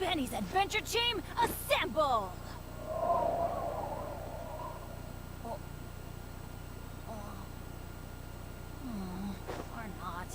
Benny's adventure team, assemble! Or not.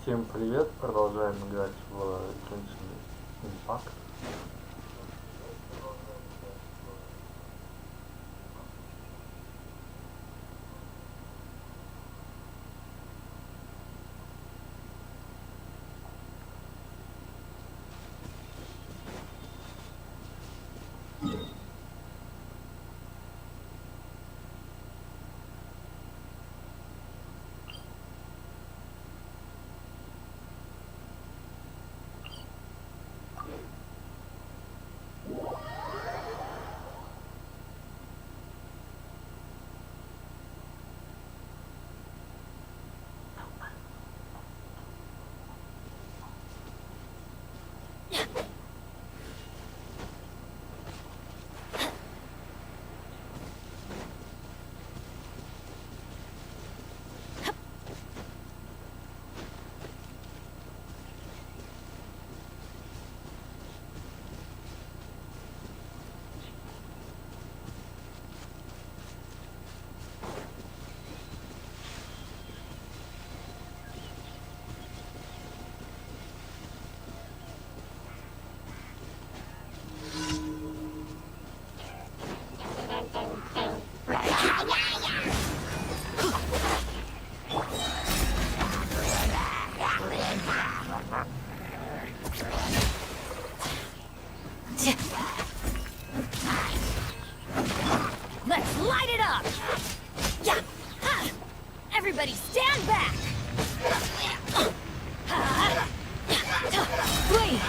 Всем привет! Продолжаем играть в Genshin. Let's light it up! Yeah! Ha! Everybody stand back! Flee!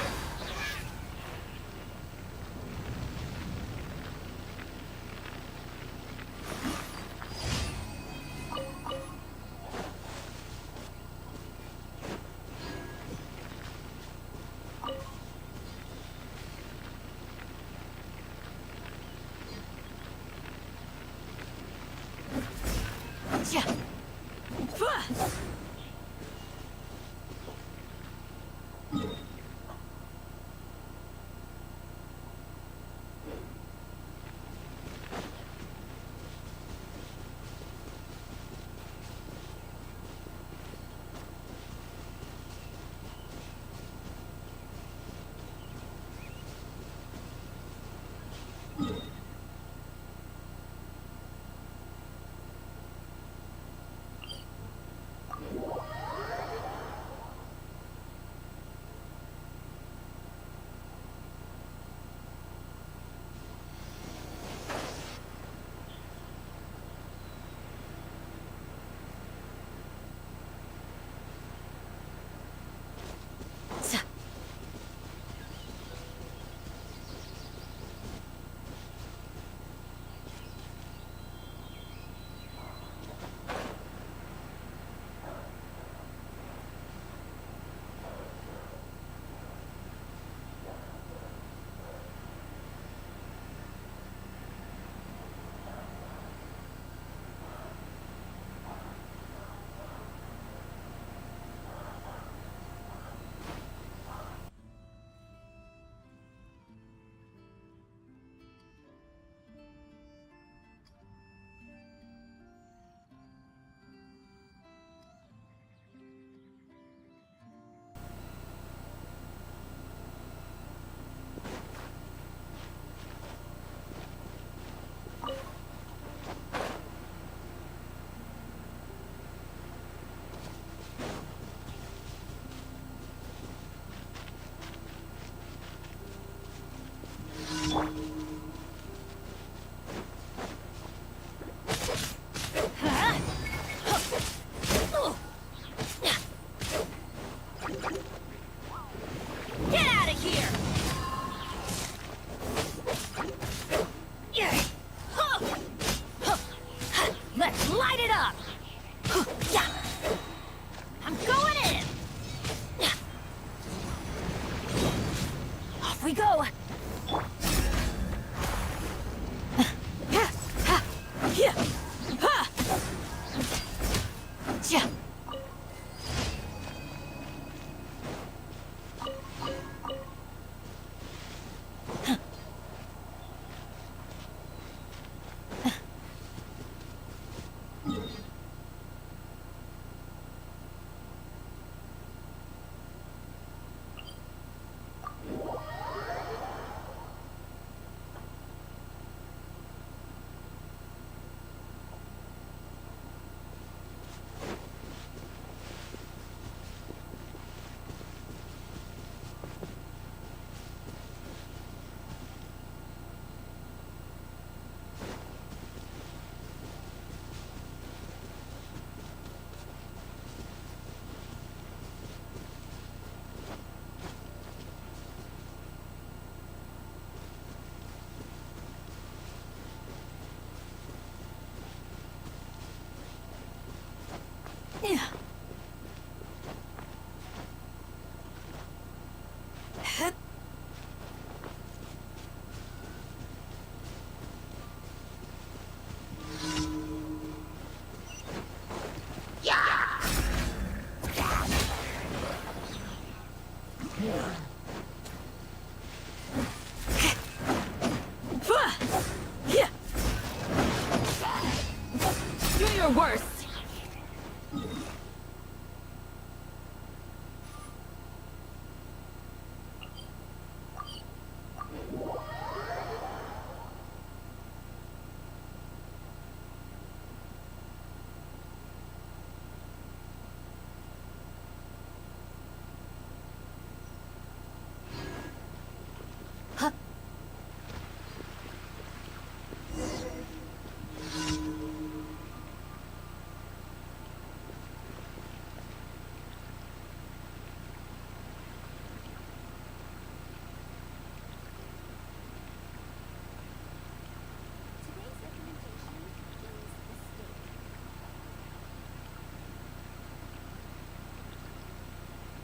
or worse.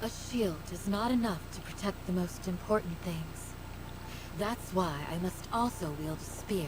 A shield is not enough to protect the most important things. That's why I must also wield a spear.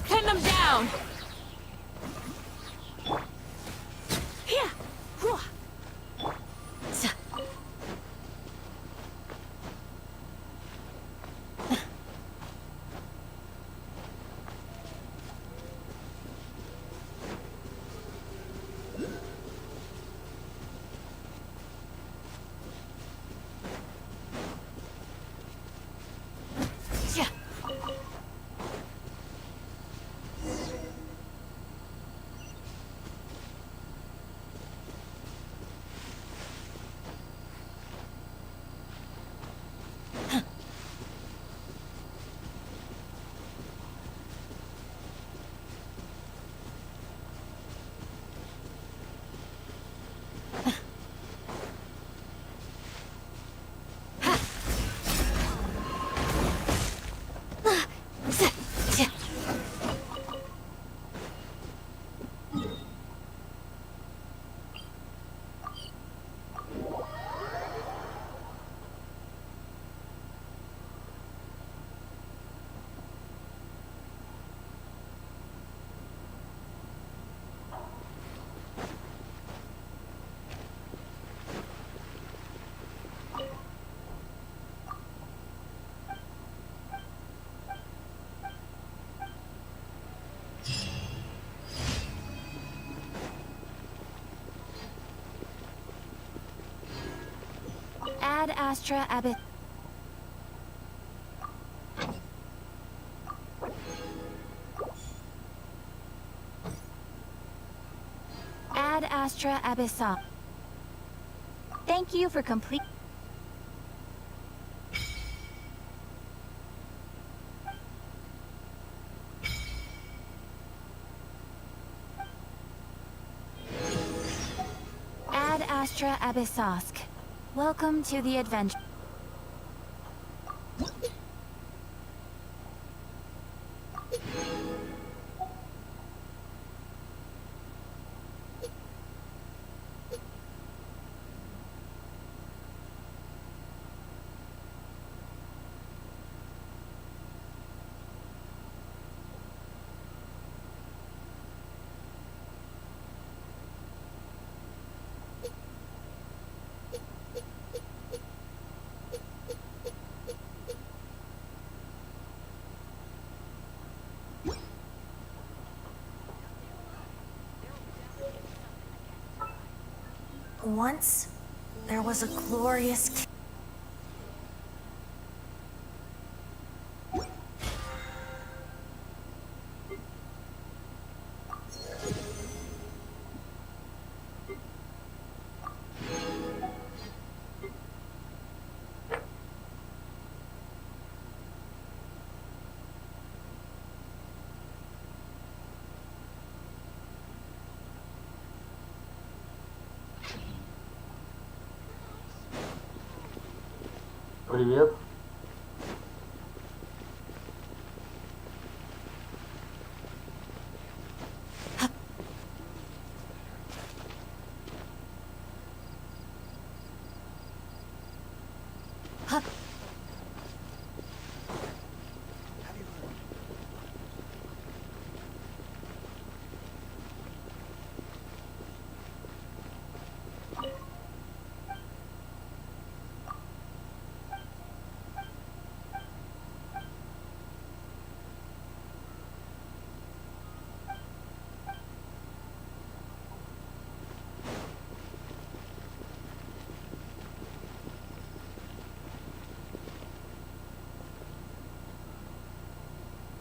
Pin them down! Here! Hua! Ad Astra Abyss. Ad Astra Abyssa. Thank you for complete. Ad Astra Abyssosk. Welcome to the adventure. Once, there was a glorious Привет.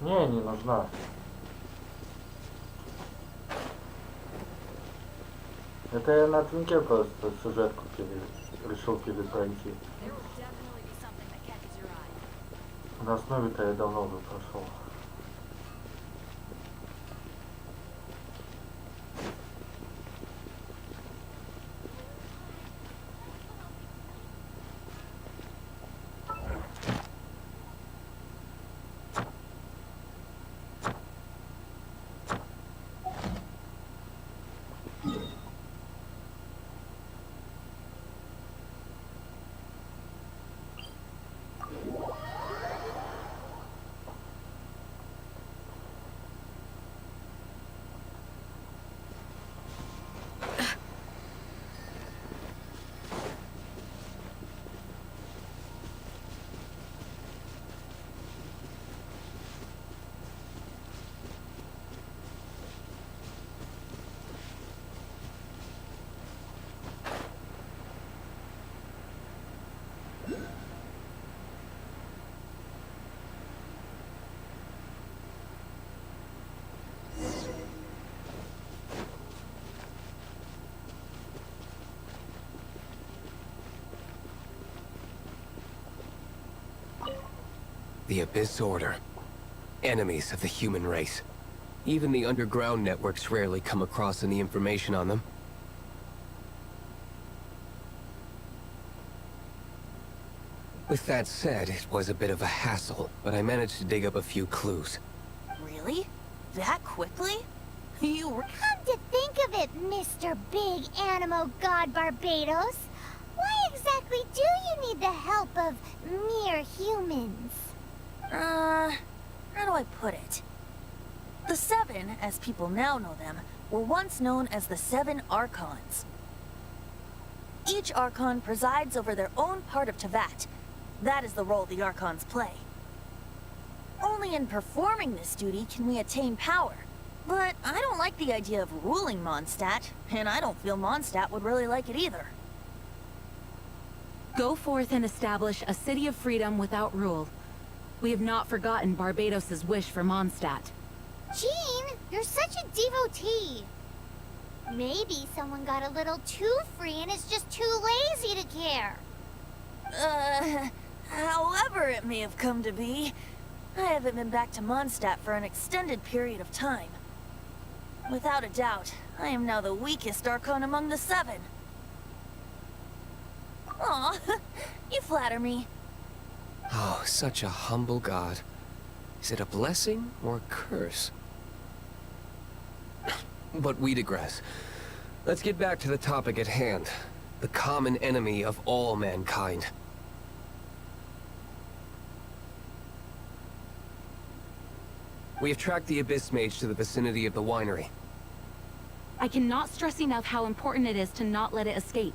Не нужна. Это я на твинке просто сюжетку решил перепройти. На основе-то я давно уже прошел. The Abyss Order. Enemies of the human race. Even the underground networks rarely come across any information on them. With that said, it was a bit of a hassle, but I managed to dig up a few clues. Really? That quickly? You were... Come to think of it, Mr. Big Animo God Barbados, why exactly do you need the help of mere humans? How do I put it? The Seven, as people now know them, were once known as the Seven Archons. Each Archon presides over their own part of Teyvat. That is the role the Archons play. Only in performing this duty can we attain power. But I don't like the idea of ruling Mondstadt, and I don't feel Mondstadt would really like it either. Go forth and establish a city of freedom without rule. We have not forgotten Barbados' wish for Mondstadt. Jean, you're such a devotee. Maybe someone got a little too free and is just too lazy to care. However it may have come to be, I haven't been back to Mondstadt for an extended period of time. Without a doubt, I am now the weakest Archon among the Seven. Aw, you flatter me. Oh, such a humble god. Is it a blessing or a curse? But we digress. Let's get back to the topic at hand. The common enemy of all mankind. We have tracked the Abyss Mage to the vicinity of the winery. I cannot stress enough how important it is to not let it escape.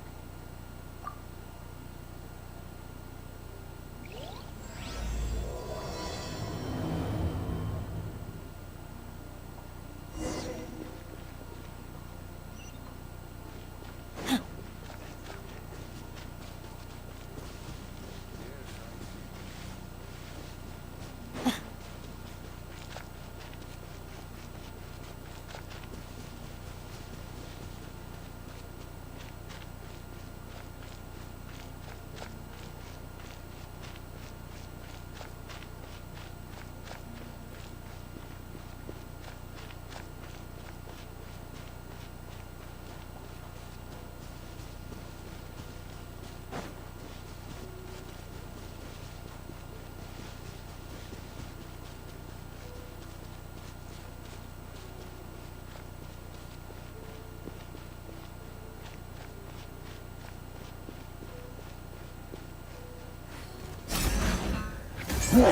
Too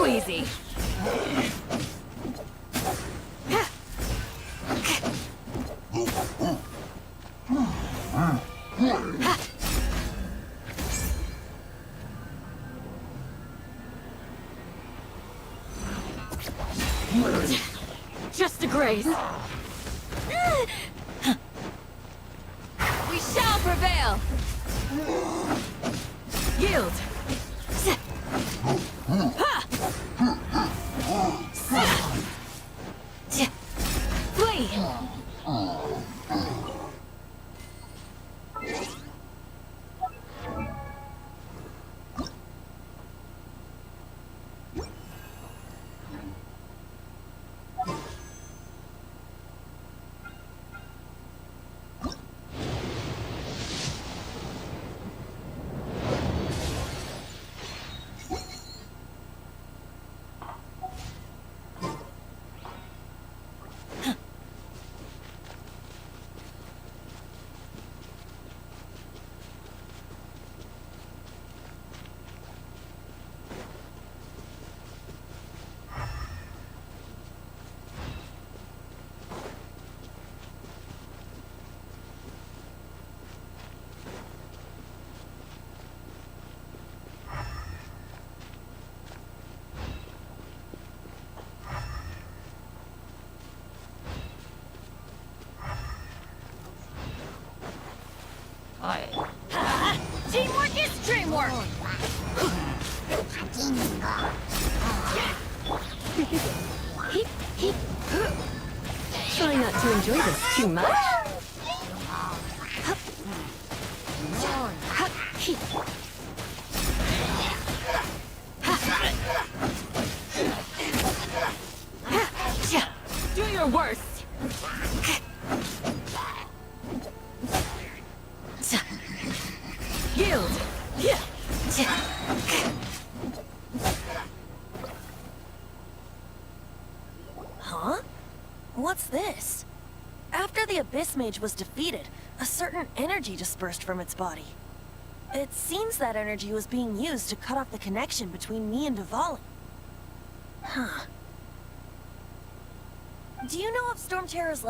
easy. Just a grace. We shall prevail. Yield. Flee. Teamwork is dreamwork! Try not to enjoy this too much. Do your worst. Yield. Huh? What's this? After the Abyss Mage was defeated, a certain energy dispersed from its body. It seems that energy was being used to cut off the connection between me and Dvalin. Huh. Do you know of Storm Terror's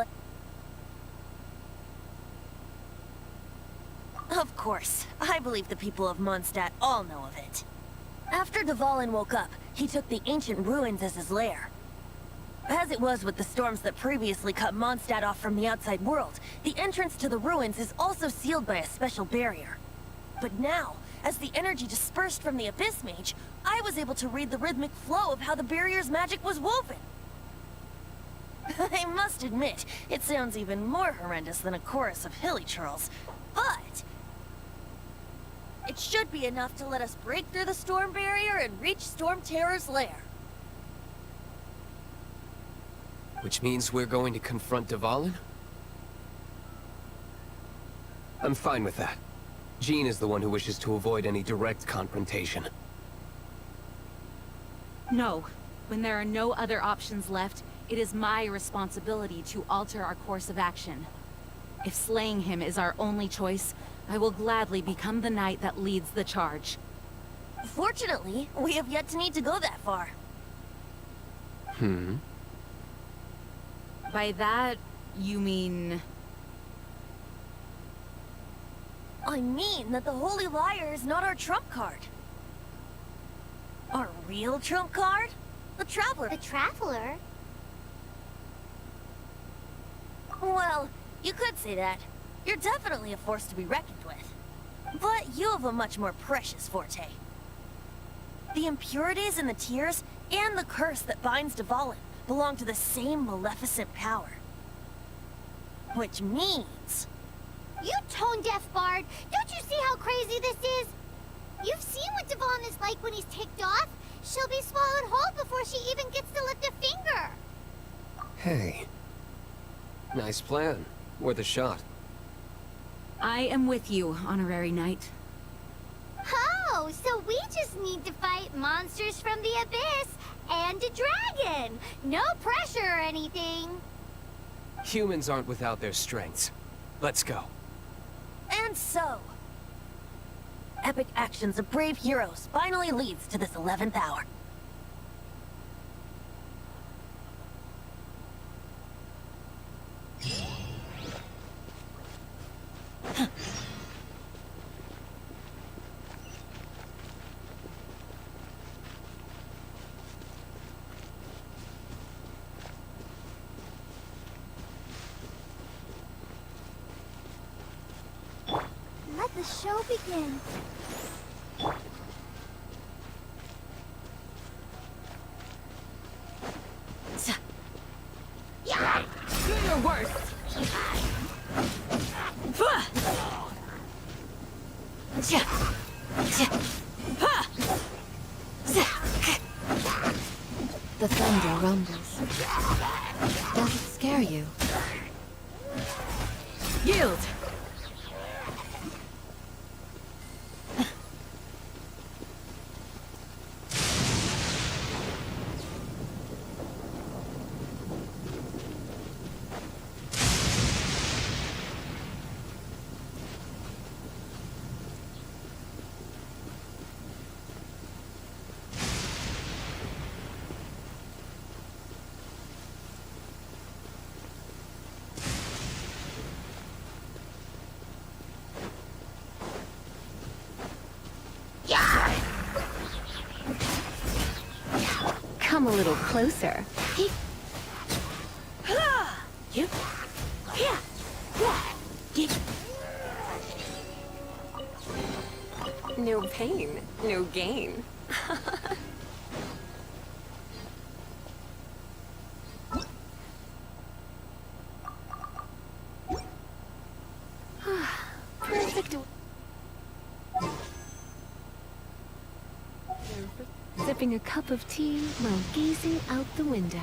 Of course. I believe the people of Mondstadt all know of it. After Dvalin woke up, he took the ancient ruins as his lair. As it was with the storms that previously cut Mondstadt off from the outside world, the entrance to the ruins is also sealed by a special barrier. But now, as the energy dispersed from the Abyss Mage, I was able to read the rhythmic flow of how the barrier's magic was woven. I must admit, it sounds even more horrendous than a chorus of hilly churls, but it should be enough to let us break through the storm barrier and reach Storm Terror's lair. Which means we're going to confront Dvalin? I'm fine with that. Jean is the one who wishes to avoid any direct confrontation. No. When there are no other options left, it is my responsibility to alter our course of action. If slaying him is our only choice, I will gladly become the knight that leads the charge. Fortunately, we have yet to need to go that far. By that, you mean... I mean that the Holy Liar is not our trump card. Our real trump card? The Traveler. The Traveler? Well, you could say that. You're definitely a force to be reckoned with. But you have a much more precious forte. The impurities in the tears and the curse that binds Dvalin belong to the same maleficent power. Which means... You tone-deaf bard! Don't you see how crazy this is? You've seen what Dvalin is like when he's ticked off. She'll be swallowed whole before she even gets to lift a finger. Hey. Nice plan. Worth a shot. I am with you, honorary knight. Oh, so we just need to fight monsters from the abyss and a dragon. No pressure or anything. Humans aren't without their strengths. Let's go. And so... epic actions of brave heroes finally leads to this 11th hour. Let the show begin. Do your worst. The thunder rumbles. Does it scare you? Yield. Come a little closer. No pain, no gain. Perfect. Sipping a cup of tea while gazing out the window.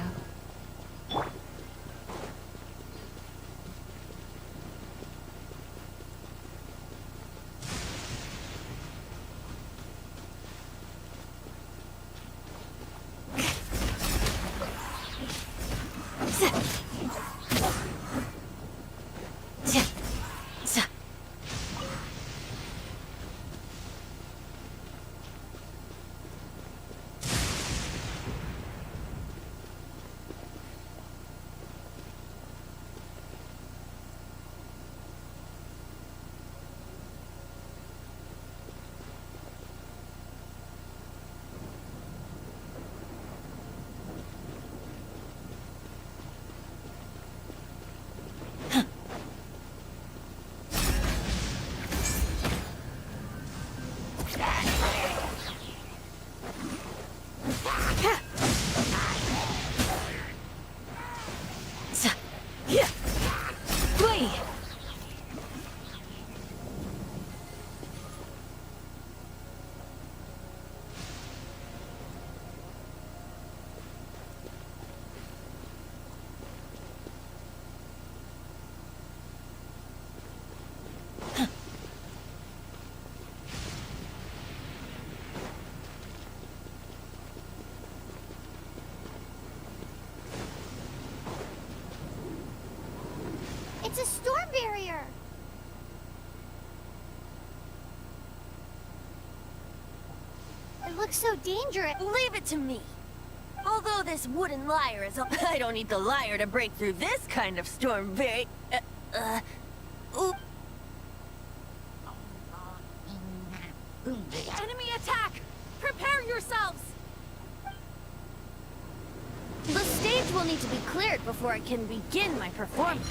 It's a storm barrier. It looks so dangerous. Leave it to me. Although this wooden lyre is I don't need the lyre to break through this kind of storm barrier. Oop. Enemy attack! Prepare yourselves! The stage will need to be cleared before I can begin my performance.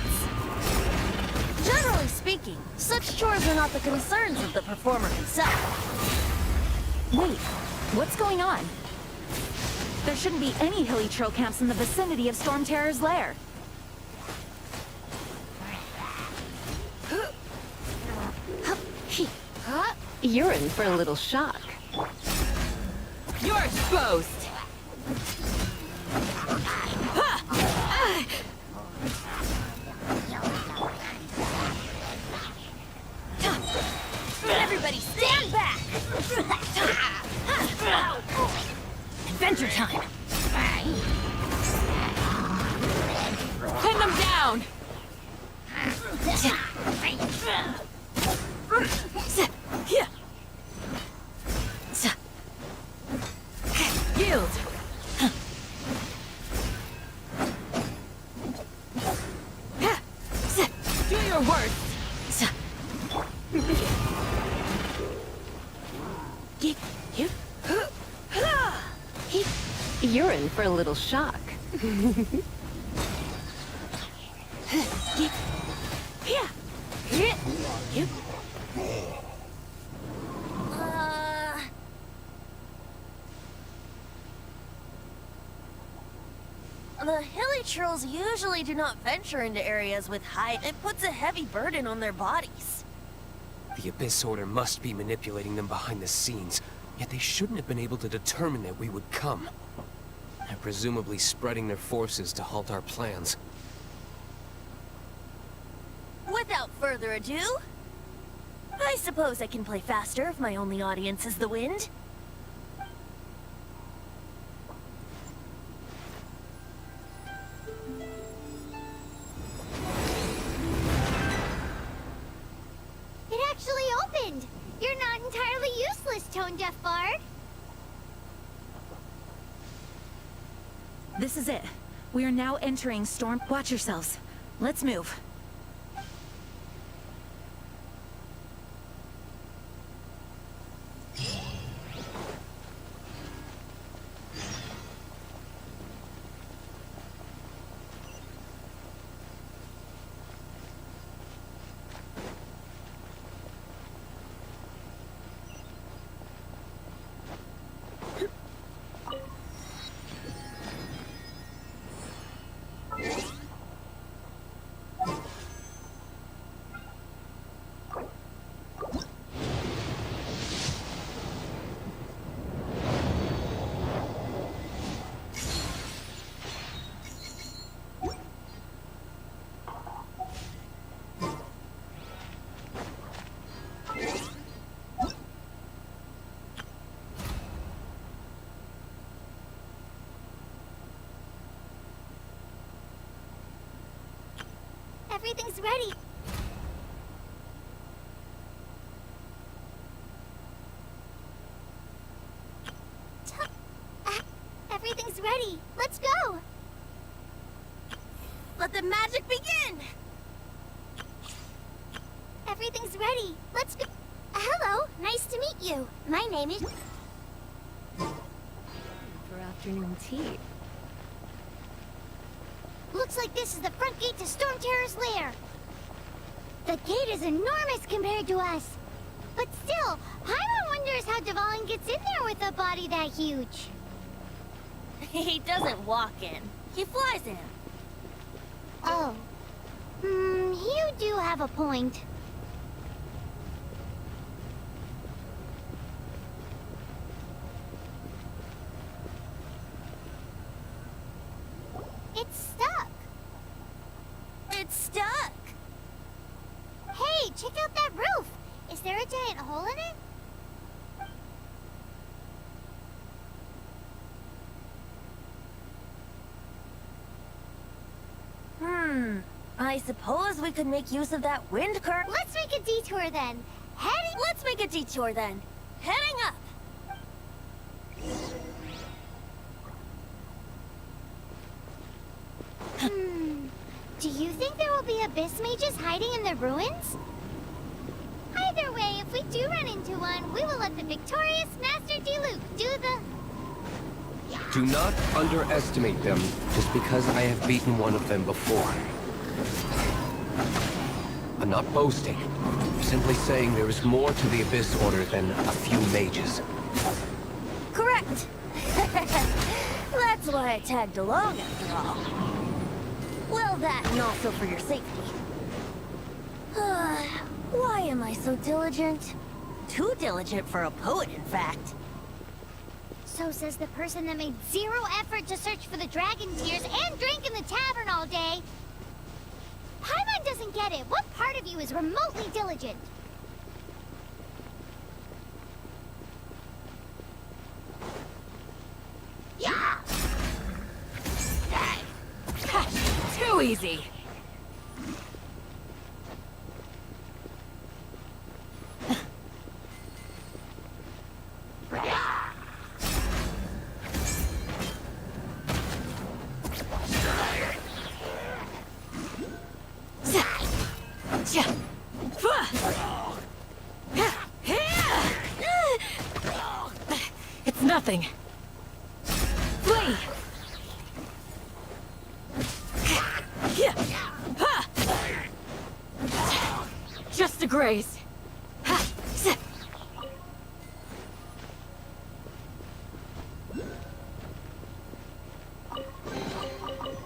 Generally speaking, such chores are not the concerns of the performer himself. Wait, what's going on? There shouldn't be any hilly trail camps in the vicinity of Storm Terror's lair. You're in for a little shock. You're exposed! Everybody stand back! Adventure time! Pin them down! shield. Do your worst. You're in for a little shock. The hilly trolls usually do not venture into areas with height. It puts a heavy burden on their bodies. The Abyss Order must be manipulating them behind the scenes, yet they shouldn't have been able to determine that we would come. They're presumably spreading their forces to halt our plans. Without further ado, I suppose I can play faster if my only audience is the wind. It actually opened! You're not entirely useless, tone-deaf bard. This is it. We are now entering Storm. Watch yourselves. Let's move. Everything's ready. Everything's ready. Let's go. Let the magic begin! Everything's ready. Let's go. Hello. Nice to meet you. My name is... For afternoon tea. Looks like this is the front gate to Storm Terror's lair. The gate is enormous compared to us. But still, Paimon wonders how Dvalin gets in there with a body that huge. He doesn't walk in. He flies in. Oh. You do have a point. It's stuck. It's stuck. Hey, check out that roof. Is there a giant hole in it? I suppose we could make use of that wind current. Let's make a detour then. Let's make a detour then. Heading up. Do you think there will be abyss mages hiding in the ruins? Either way, if we do run into one, we will let the victorious Master Diluc do the... Do not underestimate them just because I have beaten one of them before. I'm not boasting. I'm simply saying there is more to the Abyss Order than a few mages. Correct. That's why I tagged along after all. Well, that and also for your safety. Why am I so diligent? Too diligent for a poet, in fact. So says the person that made zero effort to search for the dragon tears and drink in the tavern all day. Paimon doesn't get it. What part of you is remotely diligent? Yeah! Too easy. something. Flee! Just a graze.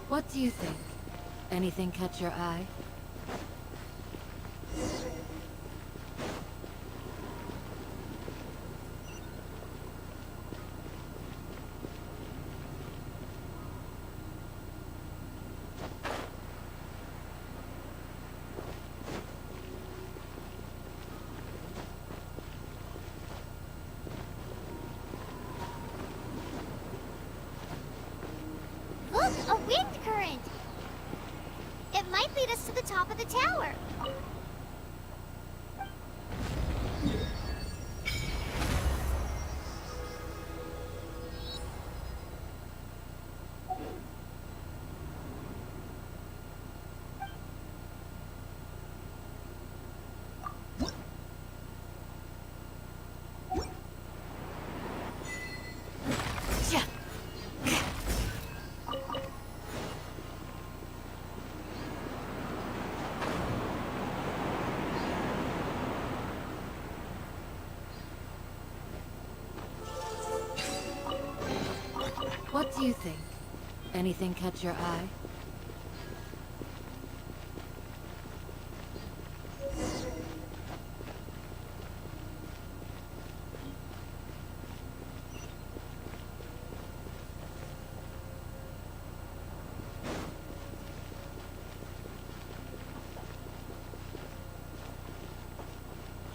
What do you think? Anything catch your eye? Look, a wind current! It might lead us to the top of the tower. What do you think? Anything catch your eye?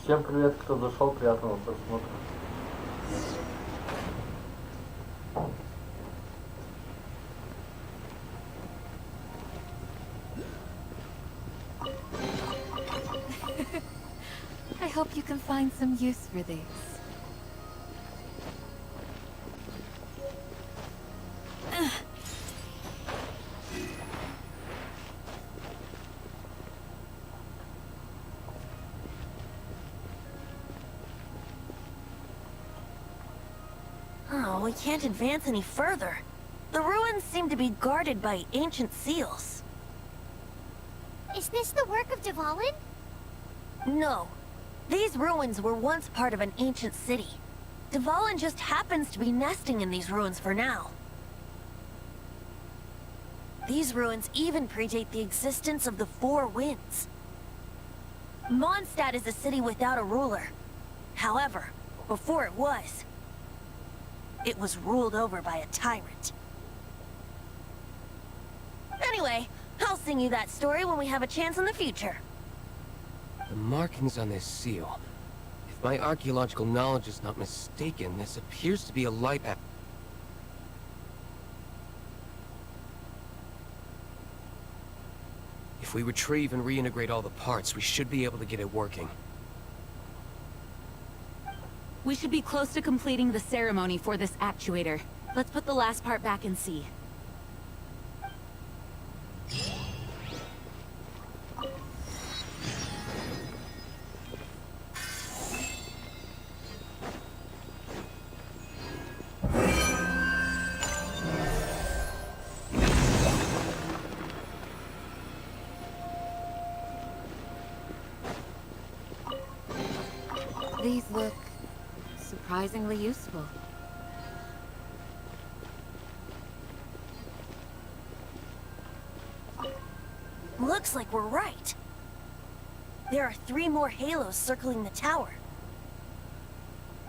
Всем привет, кто зашел, приятного просмотра. I hope you can find some use for these. Oh, we can't advance any further. The ruins seem to be guarded by ancient seals. Is this the work of Dvalin? No. These ruins were once part of an ancient city. Dvalin just happens to be nesting in these ruins for now. These ruins even predate the existence of the Four Winds. Mondstadt is a city without a ruler. However, before it was ruled over by a tyrant. Anyway, I'll sing you that story when we have a chance in the future. The markings on this seal. If my archaeological knowledge is not mistaken, this appears to be a light app. If we retrieve and reintegrate all the parts, we should be able to get it working. We should be close to completing the ceremony for this actuator. Let's put the last part back and see. These look surprisingly useful. Looks like we're right. There are 3 more halos circling the tower.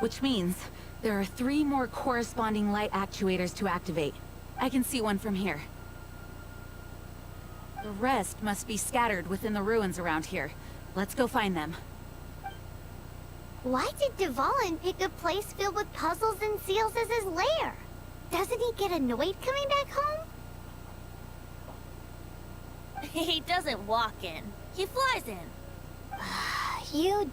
Which means there are 3 more corresponding light actuators to activate. I can see one from here. The rest must be scattered within the ruins around here. Let's go find them. Why did Dvalin pick a place filled with puzzles and seals as his lair? Doesn't he get annoyed coming back home? He doesn't walk in. He flies in. You...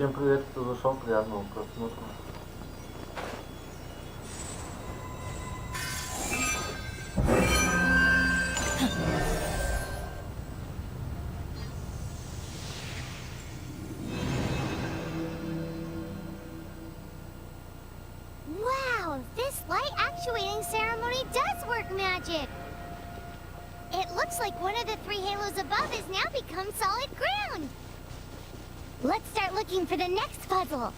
Всем привет, кто зашел, приятного просмотра. Wow, this light actuating ceremony does work magic. It looks like one of the 3 halos above has now become solid ground. Let's start looking for the next puzzle.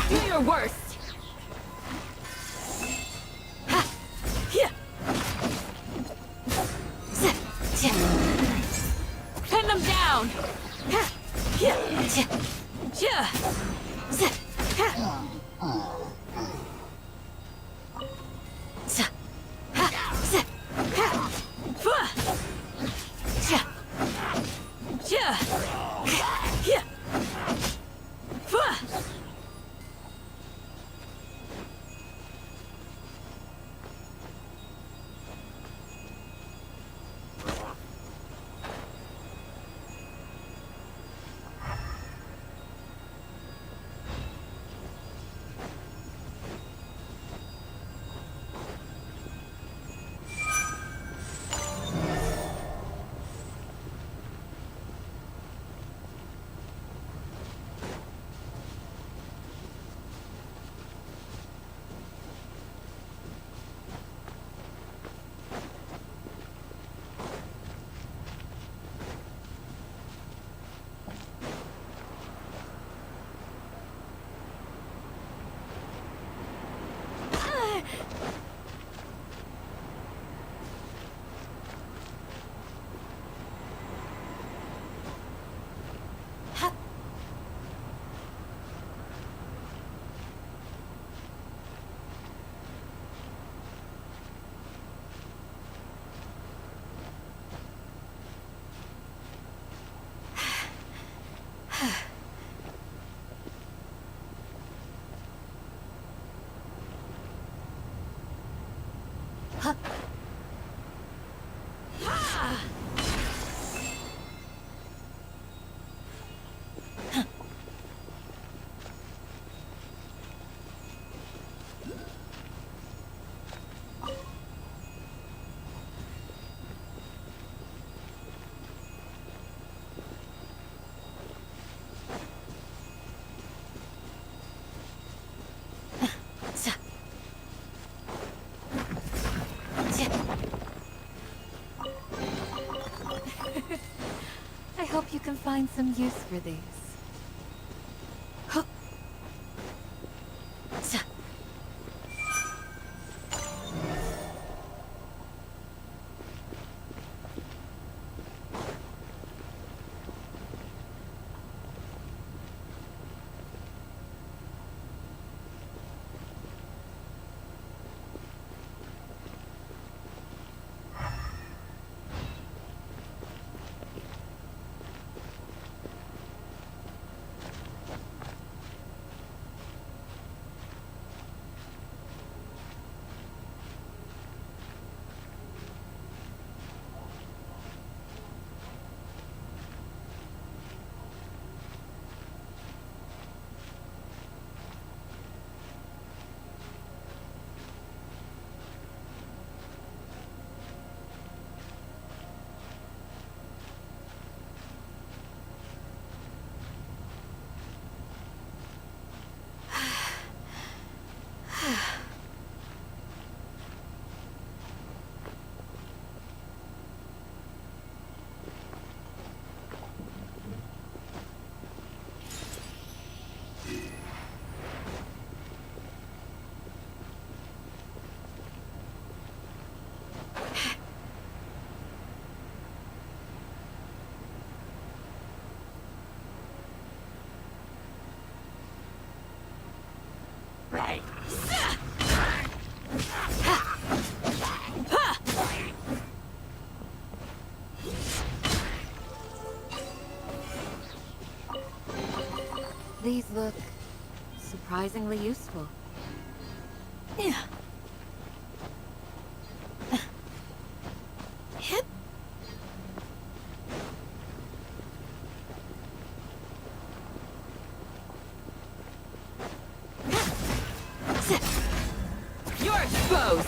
Do your worst. Pin them down. I hope you can find some use for these. These look surprisingly useful. Yeah. Hip. You're exposed!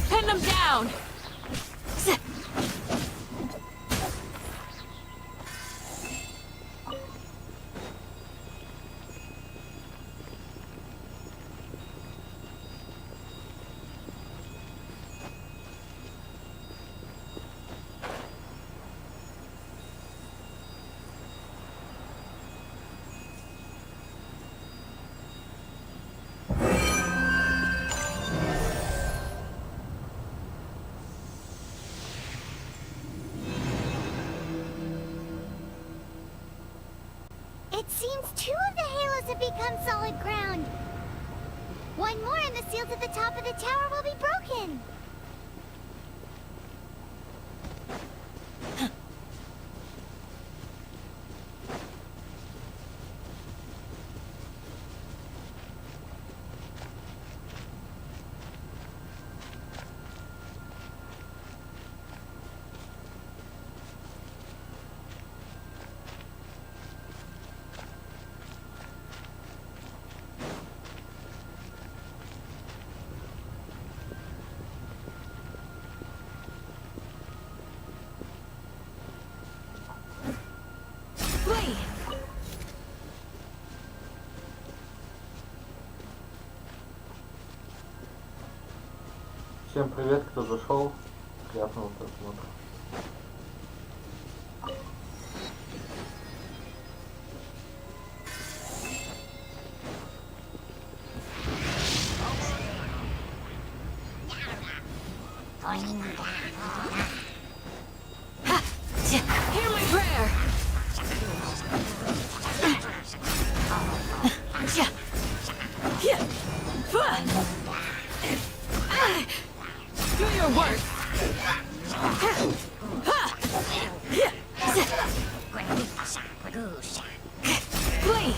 Pin them down! It seems 2 of the halos have become solid ground. One more and the seal to the top of the tower will be broken. Flee! Всем привет, кто зашел. Приятного просмотра. Hear my prayer! Do your worst! Flee!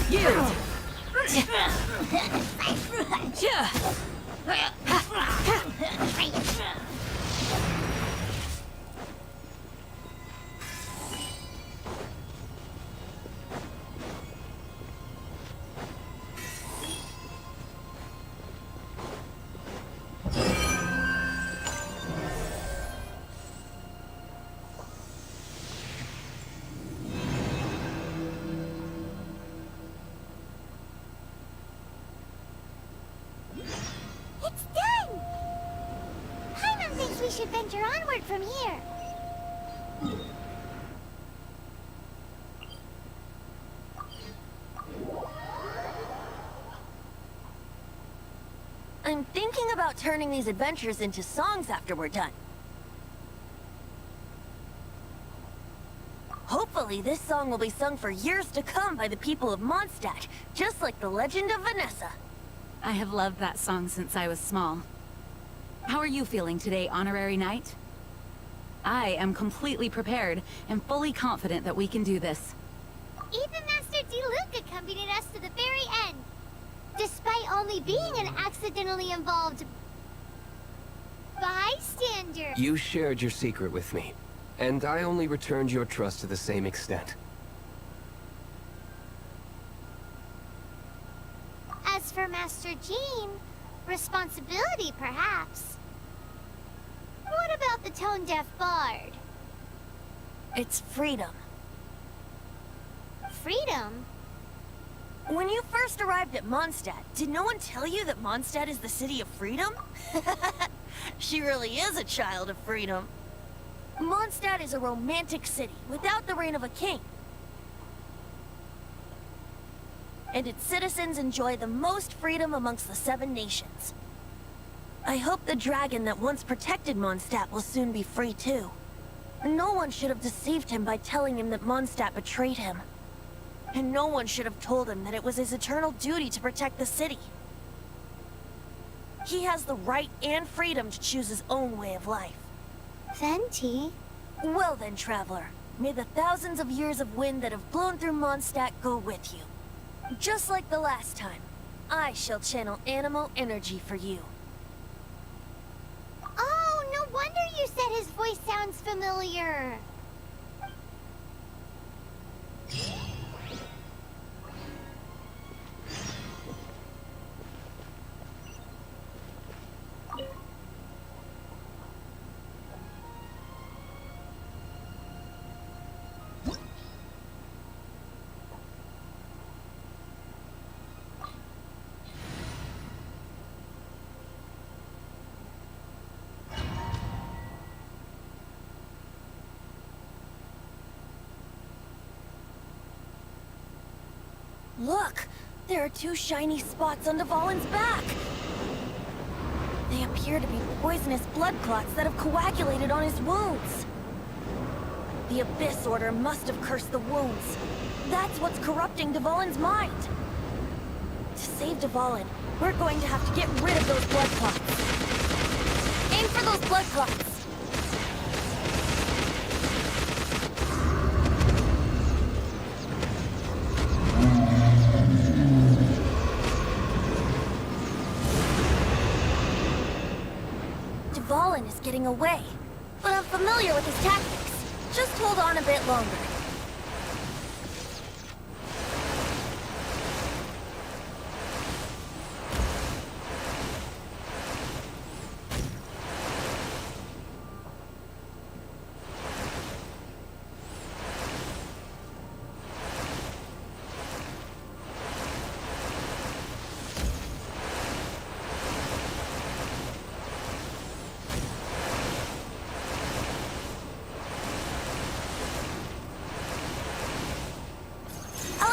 Yield! It's done! Paimon thinks we should venture onward from here. I'm thinking about turning these adventures into songs after we're done. Hopefully, this song will be sung for years to come by the people of Mondstadt, just like the legend of Vanessa. I have loved that song since I was small. How are you feeling today, Honorary Knight? I am completely prepared and fully confident that we can do this. Even Master Diluc accompanied us to the very end, despite only being an accidentally involved bystander. You shared your secret with me, and I only returned your trust to the same extent. As for Master Jean, responsibility perhaps. What about the tone-deaf bard? It's freedom. Freedom? When you first arrived at Mondstadt, did no one tell you that Mondstadt is the city of freedom? She really is a child of freedom. Mondstadt is a romantic city without the reign of a king. and its citizens enjoy the most freedom amongst the 7 nations. I hope the dragon that once protected Mondstadt will soon be free too. No one should have deceived him by telling him that Mondstadt betrayed him. And no one should have told him that it was his eternal duty to protect the city. He has the right and freedom to choose his own way of life. Venti? Well then, traveler, may the thousands of years of wind that have blown through Mondstadt go with you. Just like the last time, I shall channel animal energy for you. Oh, no wonder you said his voice sounds familiar. Look! There are 2 shiny spots on Dvalin's back! They appear to be poisonous blood clots that have coagulated on his wounds. The Abyss Order must have cursed the wounds. That's what's corrupting Dvalin's mind. To save Dvalin, we're going to have to get rid of those blood clots. Aim for those blood clots! Dvalin is getting away, but I'm familiar with his tactics. Just hold on a bit longer.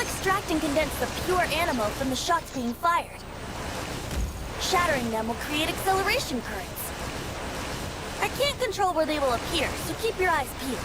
Extract and condense the pure animal from the shots being fired. Shattering them will create acceleration currents. I can't control where they will appear, so keep your eyes peeled.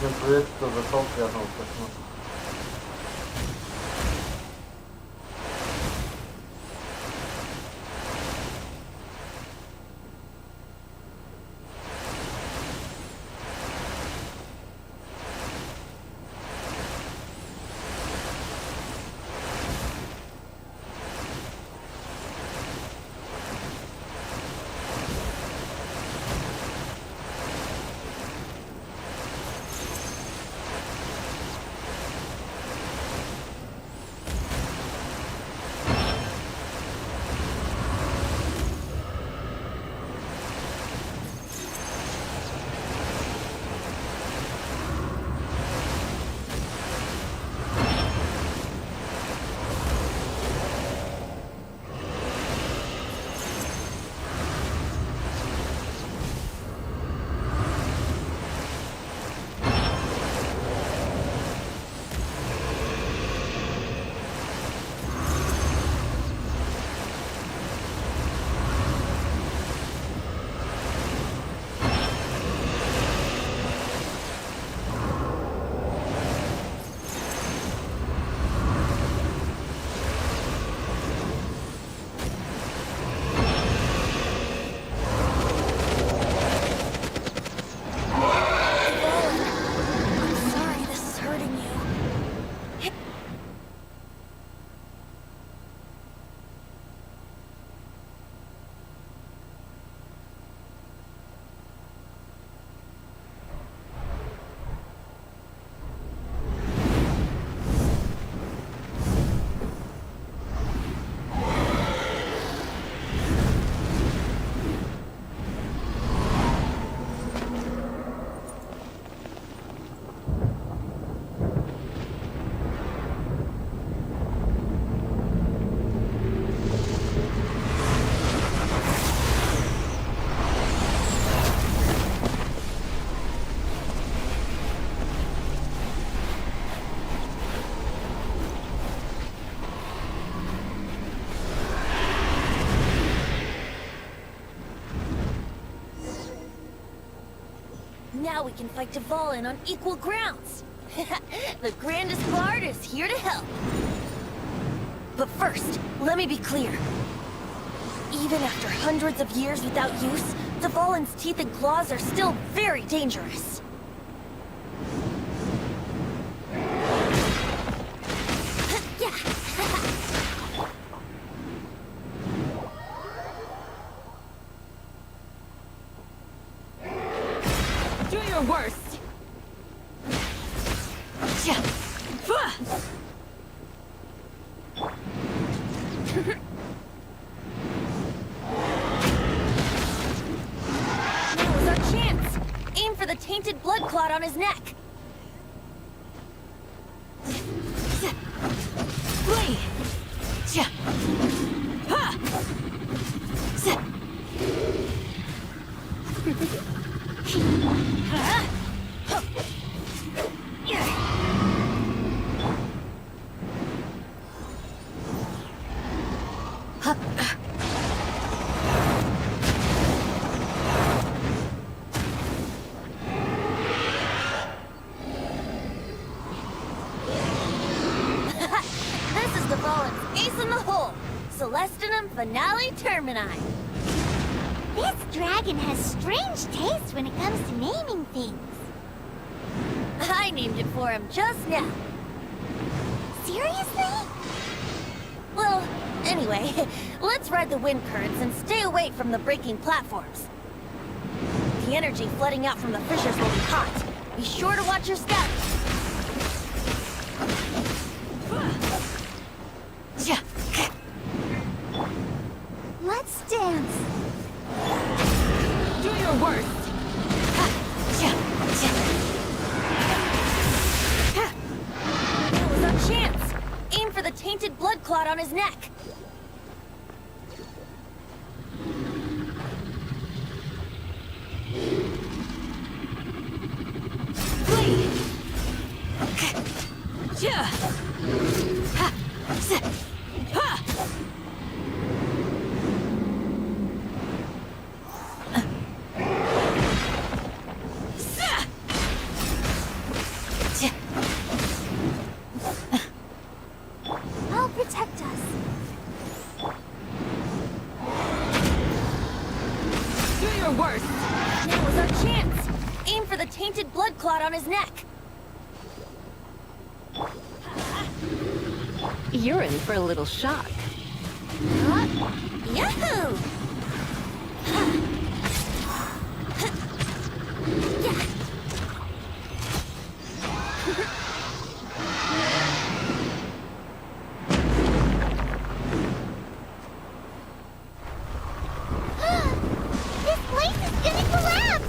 Всем привет, кто зашел, приятного просмотра. Now we can fight Dvalin on equal grounds. The grandest bard is here to help. But first, let me be clear. Even after hundreds of years without use, Dvalin's teeth and claws are still very dangerous. Do your worst. Now's our chance. Aim for the tainted blood clot on his neck. Flee! This is Dvalin's ace in the hole. Celestinum Finale Termini. This dragon has strange taste when it comes to naming things. I named it for him just now. Seriously? Well, anyway, let's ride the wind currents and stay away from the breaking platforms. The energy flooding out from the fissures will be hot. Be sure to watch your step. Let's dance. Do your worst. That was our chance. Aim for the tainted blood clot on his neck. Flee! I'll protect us. Do your worst. Now is our chance. Aim for the tainted blood clot on his neck. You're in for a little shock. Yahoo! This place is gonna collapse!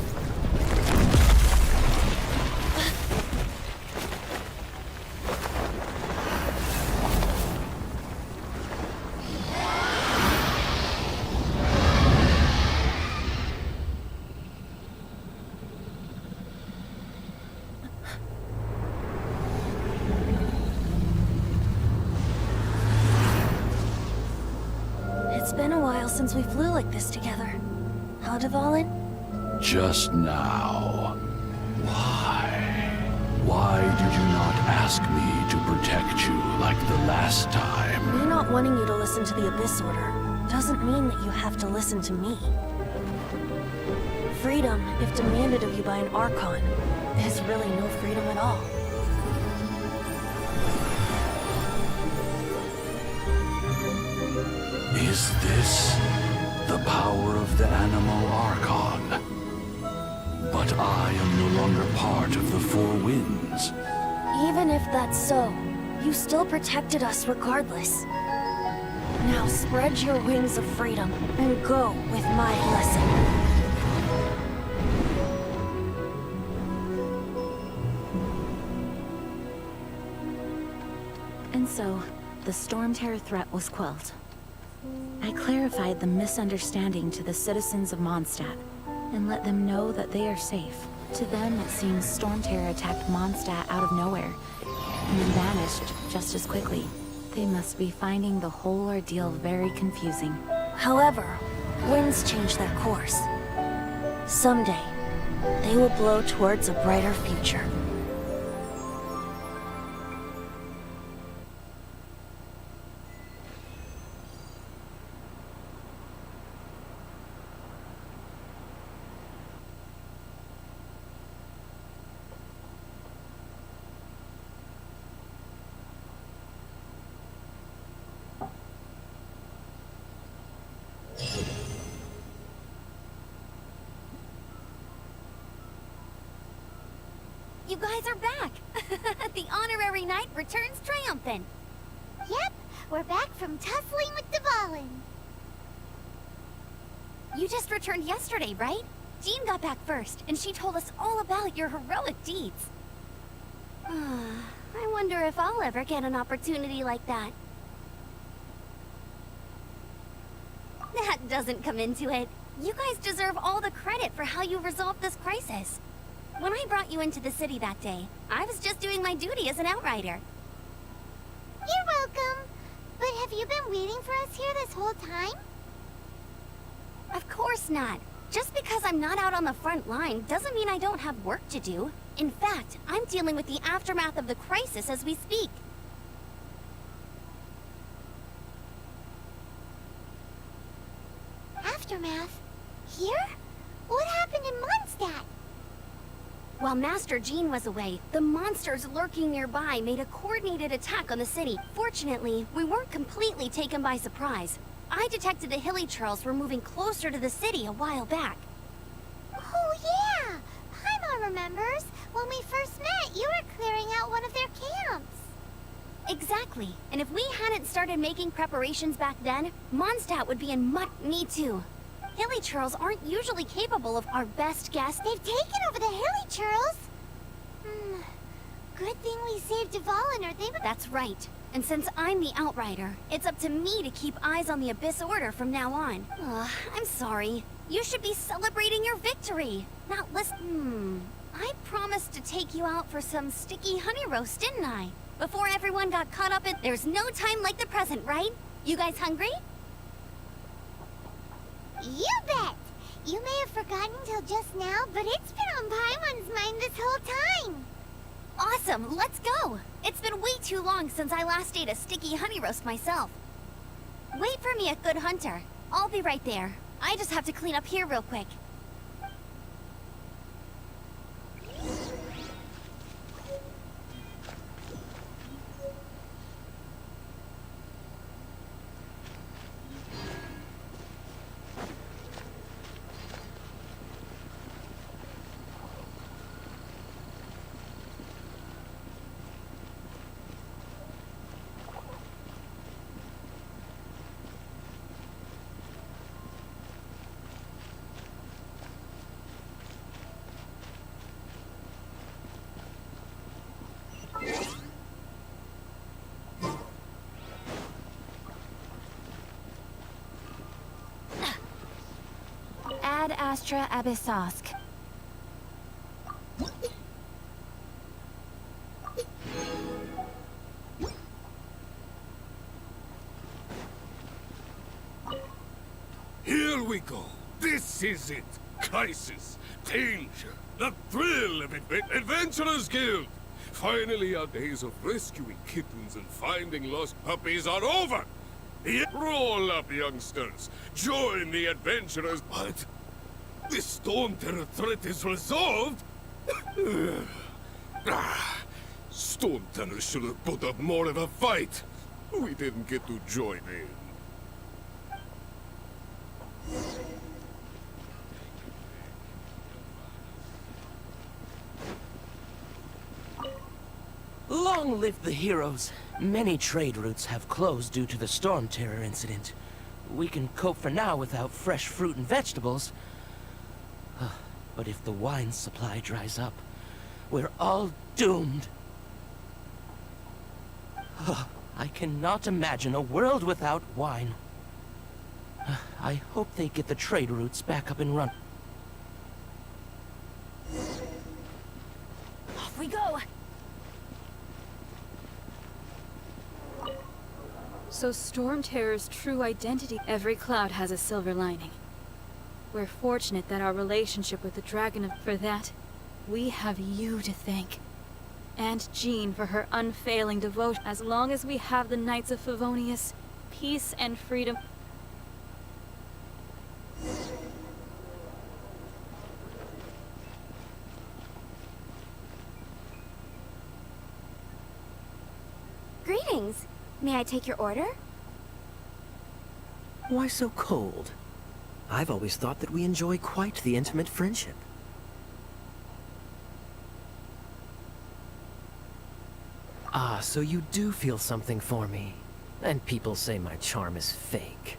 It's been a while since we flew like this together. How, Dvalin? Just now. Why? Why did you not ask me to protect you like the last time? Me not wanting you to listen to the Abyss Order doesn't mean that you have to listen to me. Freedom, if demanded of you by an Archon, is really no freedom at all. Is this the power of the Animo Archon? But I am no longer part of the Four Winds. Even if that's so, you still protected us regardless. Now spread your wings of freedom and go with my blessing. And so, the Storm Terror threat was quelled. I clarified the misunderstanding to the citizens of Mondstadt, and let them know that they are safe. To them, it seems Storm Terror attacked Mondstadt out of nowhere, and then vanished just as quickly. They must be finding the whole ordeal very confusing. However, winds change their course. Someday, they will blow towards a brighter future. You guys are back! The honorary knight returns triumphant. Yep, we're back from tussling with Dvalin. You just returned yesterday, right? Jean got back first, and she told us all about your heroic deeds. I wonder if I'll ever get an opportunity like that. That doesn't come into it. You guys deserve all the credit for how you resolved this crisis. When I brought you into the city that day, I was just doing my duty as an outrider. You're welcome. But have you been waiting for us here this whole time? Of course not. Just because I'm not out on the front line doesn't mean I don't have work to do. In fact, I'm dealing with the aftermath of the crisis as we speak. Aftermath? Here? What happened in Mondstadt? While Master Jean was away, the monsters lurking nearby made a coordinated attack on the city. Fortunately, we weren't completely taken by surprise. I detected the Hilly Churls were moving closer to the city a while back. Oh yeah! Paimon remembers. When we first met, you were clearing out one of their camps. Exactly. And if we hadn't started making preparations back then, Mondstadt would be in Me too. Hilly Churls aren't usually capable of our best guess. They've taken over the Hilly Churls. Good thing we saved Dvalin, or they would— That's right. And since I'm the Outrider, it's up to me to keep eyes on the Abyss Order from now on. I'm sorry. You should be celebrating your victory, not listen. I promised to take you out for some sticky honey roast, didn't I? Before everyone got caught up in— There's no time like the present, right? You guys hungry? You bet! You may have forgotten till just now, but it's been on Paimon's mind this whole time. Awesome, let's go! It's been way too long since I last ate a sticky honey roast myself. Wait for me at Good Hunter. I'll be right there. I just have to clean up here real quick. Ad Astra Abyssosk. Here we go. This is it. Crisis, danger, the thrill of Adventurers Guild. Finally, our days of rescuing kittens and finding lost puppies are over. Roll up, youngsters. Join the adventurers. What? The Storm Terror threat is resolved? Storm Terror should have put up more of a fight. We didn't get to join in. Long live the heroes. Many trade routes have closed due to the Storm Terror incident. We can cope for now without fresh fruit and vegetables. But if the wine supply dries up, we're all doomed. I cannot imagine a world without wine. I hope they get the trade routes back up and running. Off we go! So Storm Terror's true identity. Every cloud has a silver lining. We're fortunate that our relationship with the dragon, for that, we have you to thank. And Jean for her unfailing devotion. As long as we have the Knights of Favonius, peace and freedom. Greetings. May I take your order? Why so cold? I've always thought that we enjoy quite the intimate friendship. Ah, so you do feel something for me. And people say my charm is fake.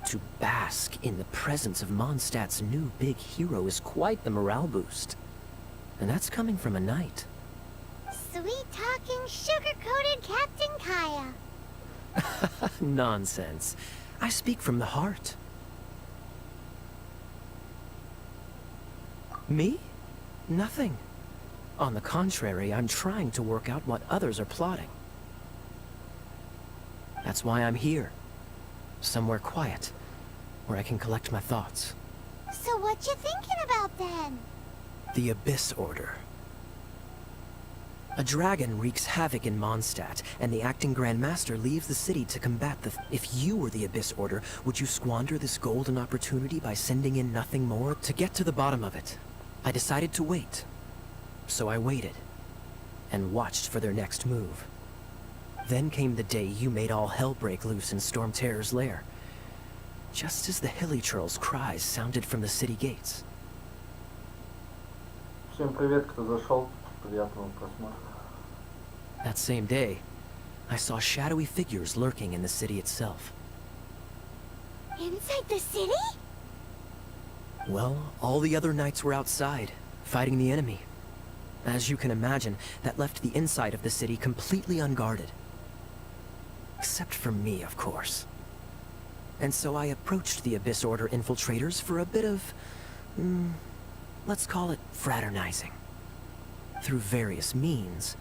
To bask in the presence of Mondstadt's new big hero is quite the morale boost. And that's coming from a knight. Sweet-talking, sugar-coated Captain Kaya. Nonsense. I speak from the heart. Me? Nothing. On the contrary, I'm trying to work out what others are plotting. That's why I'm here. Somewhere quiet, where I can collect my thoughts. So what you thinking about then? The Abyss Order. A dragon wreaks havoc in Mondstadt, and the acting Grand Master leaves the city to combat the... If you were the Abyss Order, would you squander this golden opportunity by sending in nothing more? To get to the bottom of it, I decided to wait. So I waited, and watched for their next move. Then came the day you made all hell break loose in Storm Terror's lair. Just as the Hilichurl's cries sounded from the city gates. Всем привет, кто зашел. Приятного просмотра. That same day, I saw shadowy figures lurking in the city itself. Inside the city? Well, all the other knights were outside, fighting the enemy. As you can imagine, that left the inside of the city completely unguarded. Except for me, of course. And so I approached the Abyss Order infiltrators for a bit of... let's call it fraternizing. Through various means,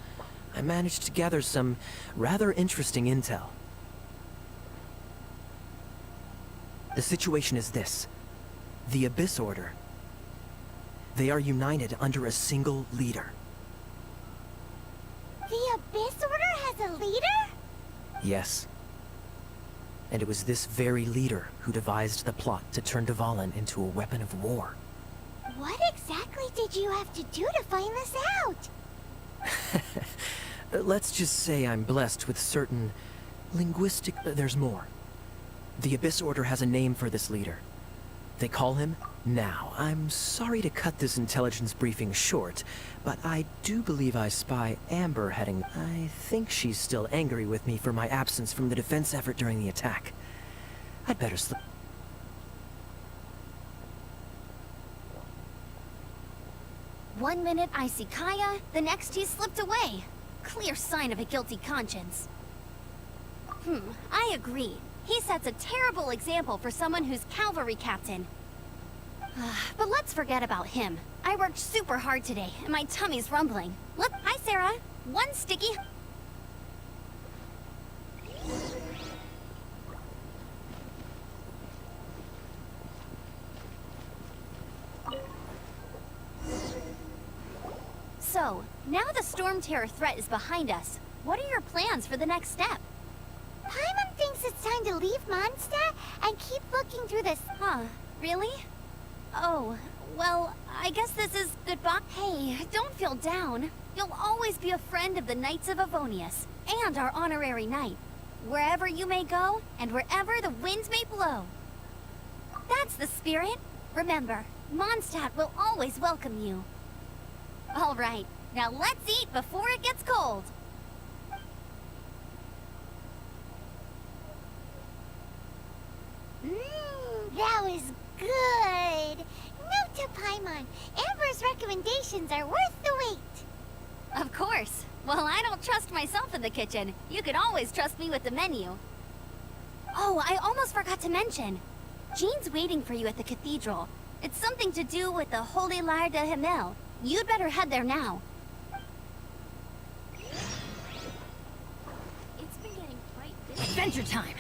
I managed to gather some rather interesting intel. The situation is this. The Abyss Order. They are united under a single leader. The Abyss Order has a leader? Yes. And it was this very leader who devised the plot to turn Dvalin into a weapon of war. What exactly did you have to do to find this out? Let's just say I'm blessed with certain linguistic... there's more. The Abyss Order has a name for this leader. They call him Now. I'm sorry to cut this intelligence briefing short, but I do believe I spy Amber heading... I think she's still angry with me for my absence from the defense effort during the attack. I'd better slip... One minute I see Kaya, the next he's slipped away. Clear sign of a guilty conscience. I agree. He sets a terrible example for someone who's cavalry captain. But let's forget about him. I worked super hard today, and my tummy's rumbling. Look, hi Sarah. One sticky... So, now the Storm Terror threat is behind us. What are your plans for the next step? Paimon thinks it's time to leave Mondstadt and keep looking through this... Huh, really? Oh, well, I guess this is goodbye. Hey, don't feel down. You'll always be a friend of the Knights of Favonius, and our honorary knight. Wherever you may go, and wherever the winds may blow. That's the spirit. Remember, Mondstadt will always welcome you. All right, now let's eat before it gets cold. That was good. Note to Paimon, Amber's recommendations are worth the wait. Of course. Well, I don't trust myself in the kitchen. You can always trust me with the menu. Oh, I almost forgot to mention. Jean's waiting for you at the cathedral. It's something to do with the Holy Lyre de Himmel. You'd better head there now. It's been getting quite busy. Adventure time!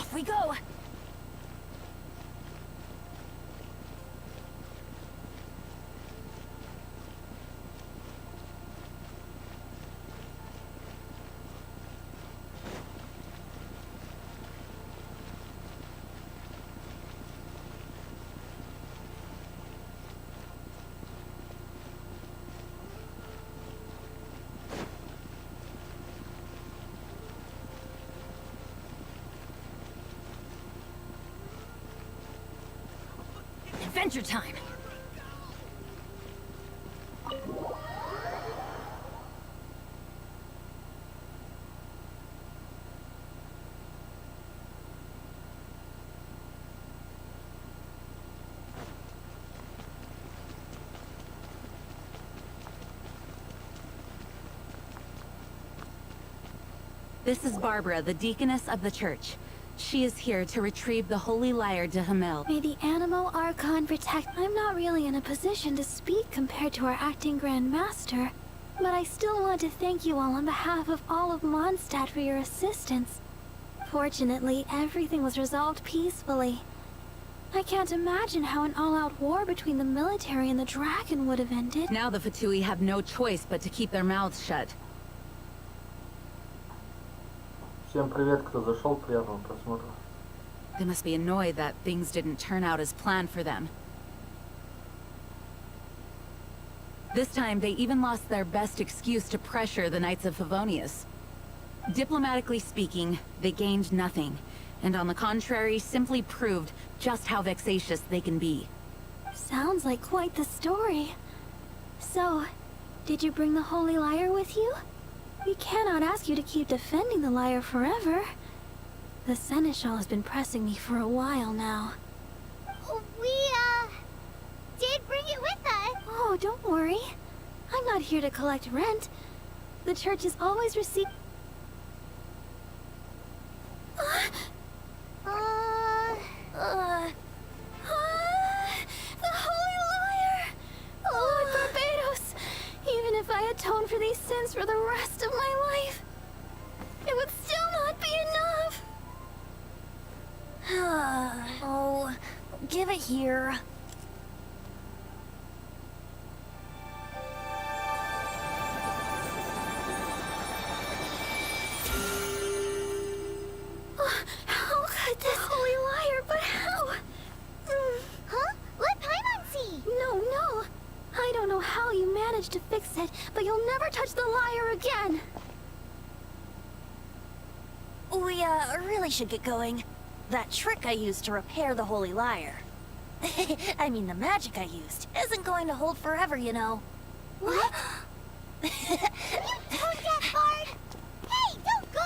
Off we go! Adventure time! This is Barbara, the deaconess of the church. She is here to retrieve the holy lyre de Hamel. May the Animal Archon protect. I'm not really in a position to speak compared to our acting Grand Master, but I still want to thank you all on behalf of all of Mondstadt for your assistance. Fortunately, everything was resolved peacefully. I can't imagine how an all-out war between the military and the dragon would have ended. Now the Fatui have no choice but to keep their mouths shut. Всем привет, кто зашел, приятного просмотра. They must be annoyed that things didn't turn out as planned for them. This time, they even lost their best excuse to pressure the Knights of Favonius. Diplomatically speaking, they gained nothing, and on the contrary, simply proved just how vexatious they can be. Sounds like quite the story. So, did you bring the holy lyre with you? We cannot ask you to keep defending the lyre forever. The Seneschal has been pressing me for a while now. We, did bring it with us. Oh, don't worry. I'm not here to collect rent. The church has always received... The holy lyre! Lord Barbados! Even if I atone for these sins for the rest of my life, it would still not be enough! Oh, give it here. How could this holy lyre, but how? Huh? Let Paimon see! No. I don't know how you managed to fix it, but you'll never touch the lyre again! We, really should get going. That trick I used to repair the holy lyre. I mean, the magic I used isn't going to hold forever, you know. What? You told that Bard! Hey, don't go!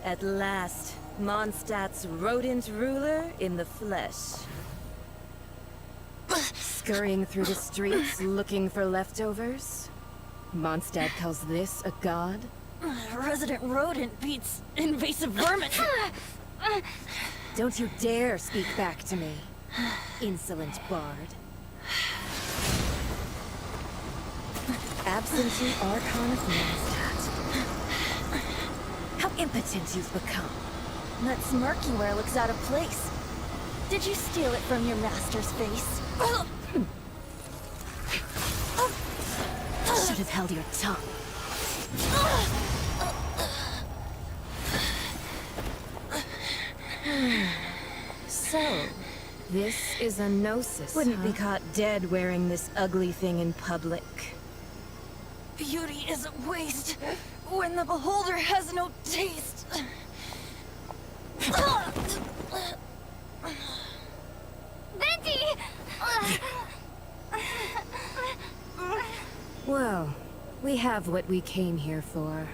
At last, Mondstadt's rodent ruler in the flesh. Scurrying through the streets looking for leftovers? Mondstadt calls this a god? Resident rodent beats invasive vermin. Don't you dare speak back to me, insolent bard. Absentee Archon of Mondstadt. How impotent you've become. That smirk you wear looks out of place. Did you steal it from your master's face? Should have held your tongue. So, this is a gnosis. Wouldn't be caught dead wearing this ugly thing in public. Beauty is a waste when the beholder has no taste. Venti! Well, we have what we came here for.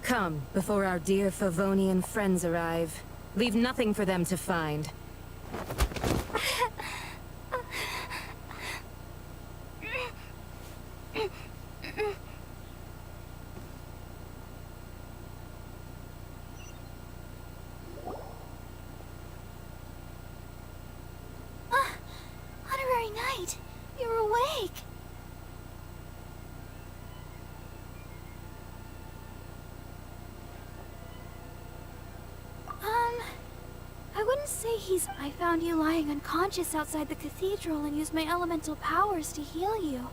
Come, before our dear Favonian friends arrive. Leave nothing for them to find. Honorary Knight, you're awake. I wouldn't say I found you lying unconscious outside the cathedral and used my elemental powers to heal you.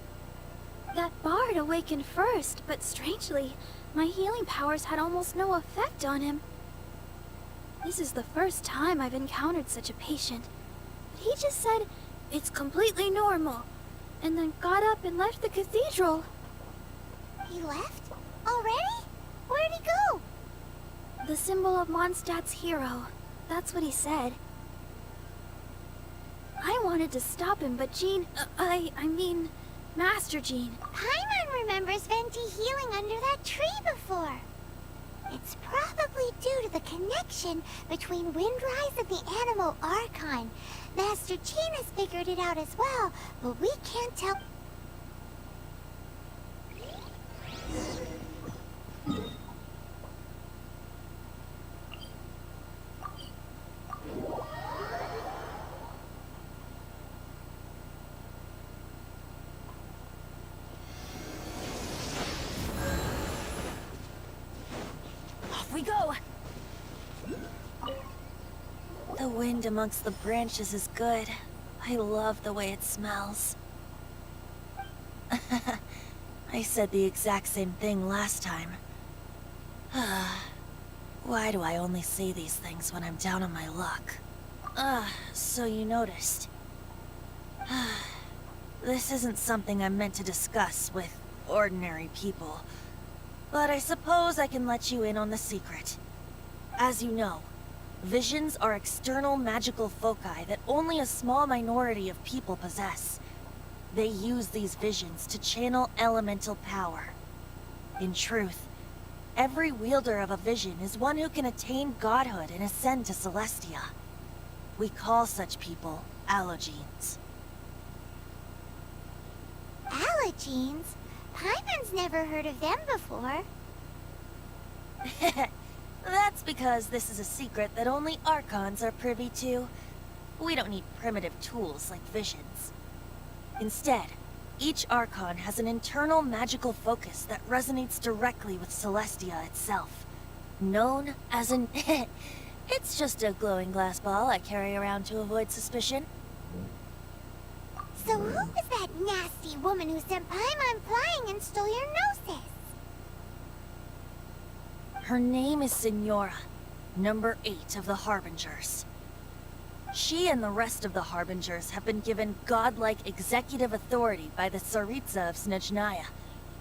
That bard awakened first, but strangely, my healing powers had almost no effect on him. This is the first time I've encountered such a patient. But he just said, it's completely normal, and then got up and left the cathedral. He left? Already? Where'd he go? The symbol of Mondstadt's hero. That's what he said. I wanted to stop him, but I mean, Master Jean. Paimon remembers Venti healing under that tree before. It's probably due to the connection between Windrise and the Animal Archon. Master Jean has figured it out as well, but we can't tell. We go! The wind amongst the branches is good. I love the way it smells. I said the exact same thing last time. Why do I only say these things when I'm down on my luck? So you noticed. This isn't something I'm meant to discuss with ordinary people. But I suppose I can let you in on the secret. As you know, visions are external magical foci that only a small minority of people possess. They use these visions to channel elemental power. In truth, every wielder of a vision is one who can attain godhood and ascend to Celestia. We call such people Allogenes. Allogenes? Paimon's never heard of them before. That's because this is a secret that only Archons are privy to. We don't need primitive tools like visions. Instead, each Archon has an internal magical focus that resonates directly with Celestia itself. Known as an... It's just a glowing glass ball I carry around to avoid suspicion. So who was that nasty woman who sent Paimon flying and stole your gnosis? Her name is Signora, number 8 of the Harbingers. She and the rest of the Harbingers have been given godlike executive authority by the Tsaritsa of Snezhnaya,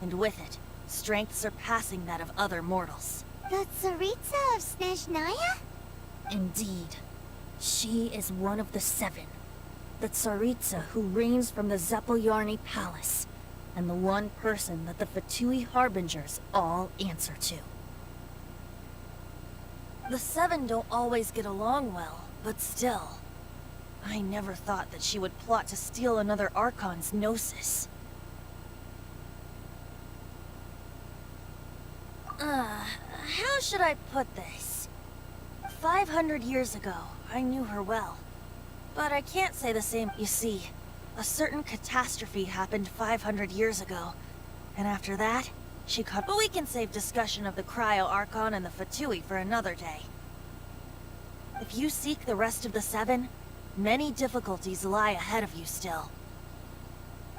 and with it, strength surpassing that of other mortals. The Tsaritsa of Snezhnaya? Indeed. She is one of the 7. The Tsaritsa who reigns from the Zepolyarny Palace, and the one person that the Fatui Harbingers all answer to. The 7 don't always get along well, but still. I never thought that she would plot to steal another Archon's gnosis. How should I put this? 500 years ago, I knew her well. But I can't say the same. You see, a certain catastrophe happened 500 years ago. And after that, she caught... But we can save discussion of the Cryo Archon and the Fatui for another day. If you seek the rest of the 7, many difficulties lie ahead of you still.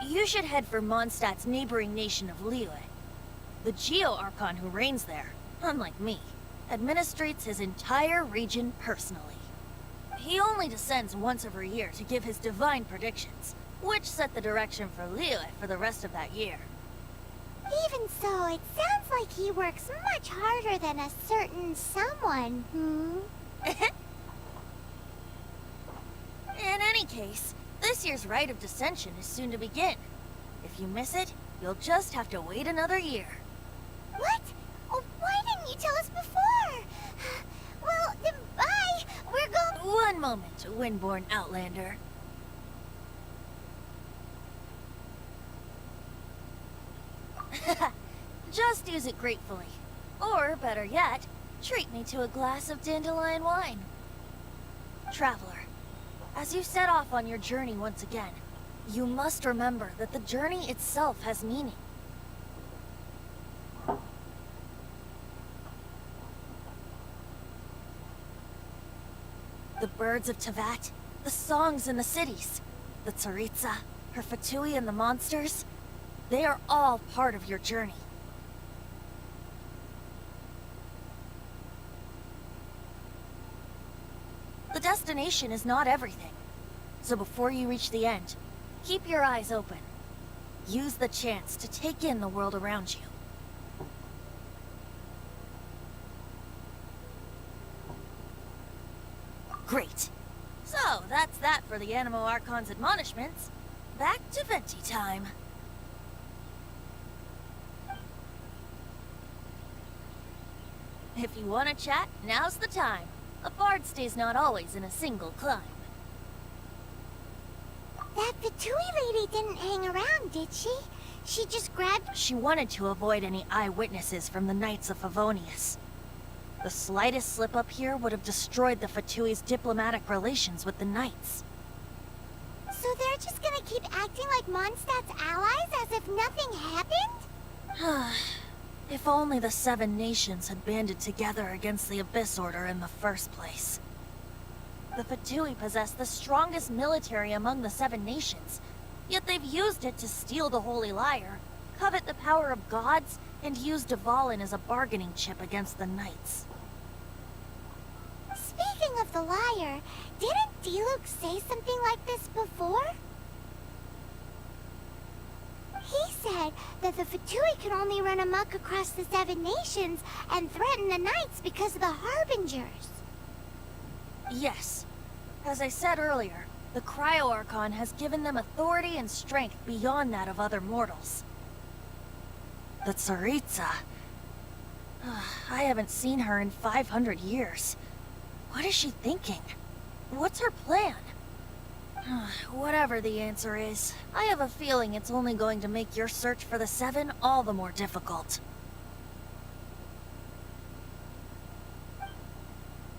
You should head for Mondstadt's neighboring nation of Liyue. The Geo Archon who reigns there, unlike me, administrates his entire region personally. He only descends once every year to give his divine predictions, which set the direction for Liyue for the rest of that year. Even so, it sounds like he works much harder than a certain someone, In any case, this year's Rite of Descension is soon to begin. If you miss it, You'll just have to wait another year. What? Oh, why didn't you tell us before? Well, then bye. We're going. One moment, Windborn Outlander. Just use it gratefully. Or, better yet, treat me to a glass of dandelion wine. Traveler, as you set off on your journey once again, you must remember that the journey itself has meaning. The birds of Tevat, the songs in the cities, the Tsaritsa, her Fatui and the monsters, they are all part of your journey. The destination is not everything. So before you reach the end, keep your eyes open. Use the chance to take in the world around you. Great. So, that's that for the Animo Archon's admonishments. Back to Venti time. If you want to chat, now's the time. A bard stays not always in a single climb. That Fatui lady didn't hang around, did she? She just grabbed. She wanted to avoid any eyewitnesses from the Knights of Favonius. The slightest slip up here would have destroyed the Fatui's diplomatic relations with the Knights. So they're just gonna keep acting like Mondstadt's allies as if nothing happened? If only the Seven Nations had banded together against the Abyss Order in the first place. The Fatui possess the strongest military among the Seven Nations, yet they've used it to steal the Holy Lyre, covet the power of gods, and use Dvalin as a bargaining chip against the Knights. Speaking of the lyre, didn't Diluc say something like this before? He said that the Fatui could only run amok across the Seven Nations and threaten the Knights because of the Harbingers. Yes. As I said earlier, the Cryo-Archon has given them authority and strength beyond that of other mortals. The Tsaritsa... I haven't seen her in 500 years. What is she thinking? What's her plan? Whatever the answer is, I have a feeling it's only going to make your search for the Seven all the more difficult.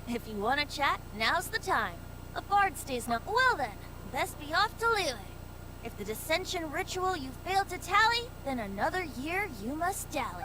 If you want to chat, now's the time. A bard stays not. Well then, best be off to Lille. If the dissension ritual you failed to tally, then another year you must dally.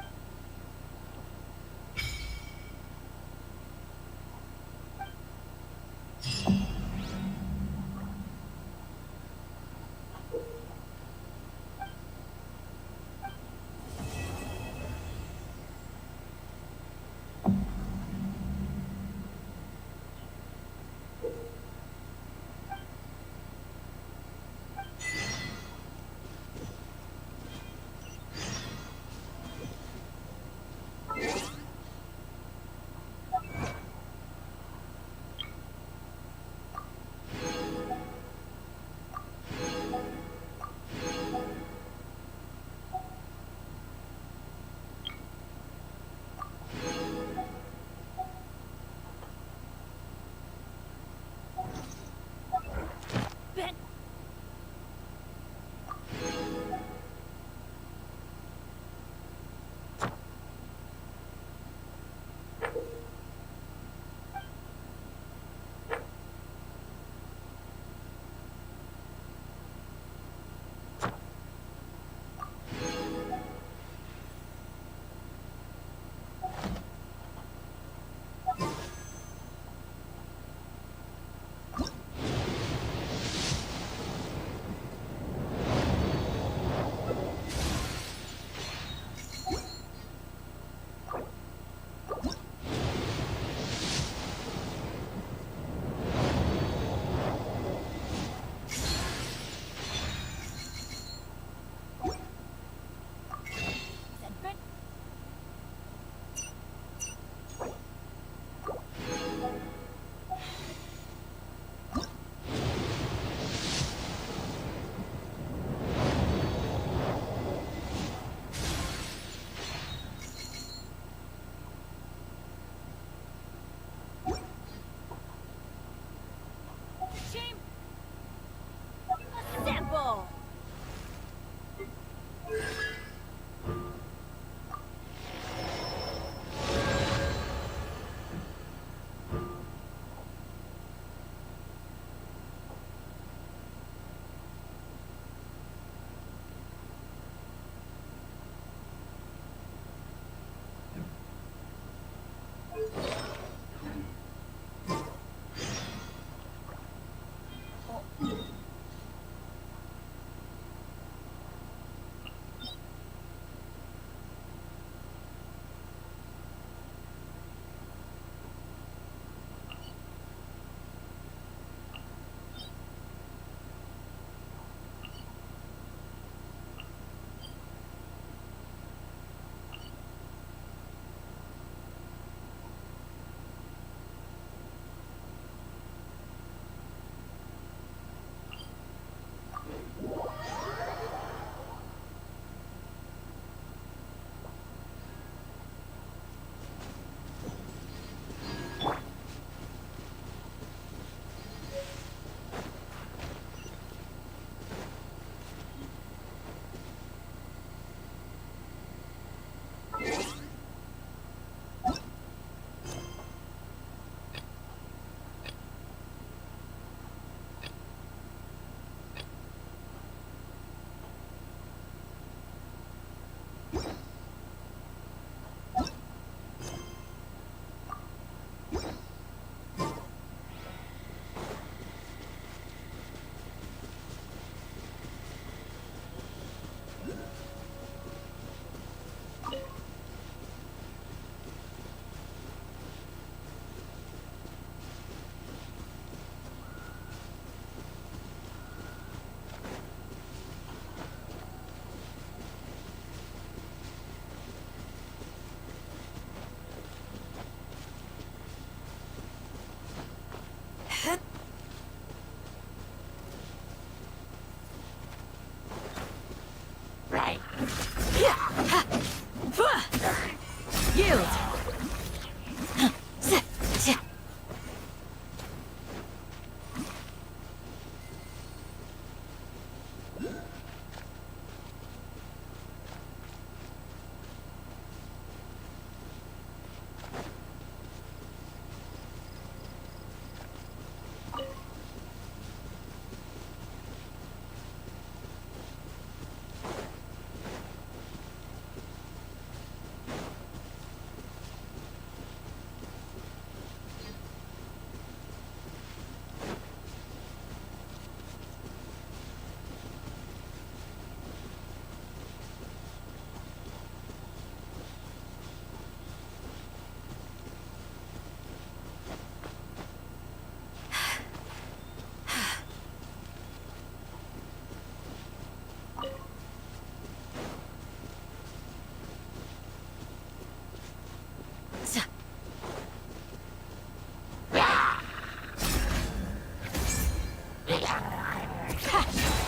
Yield!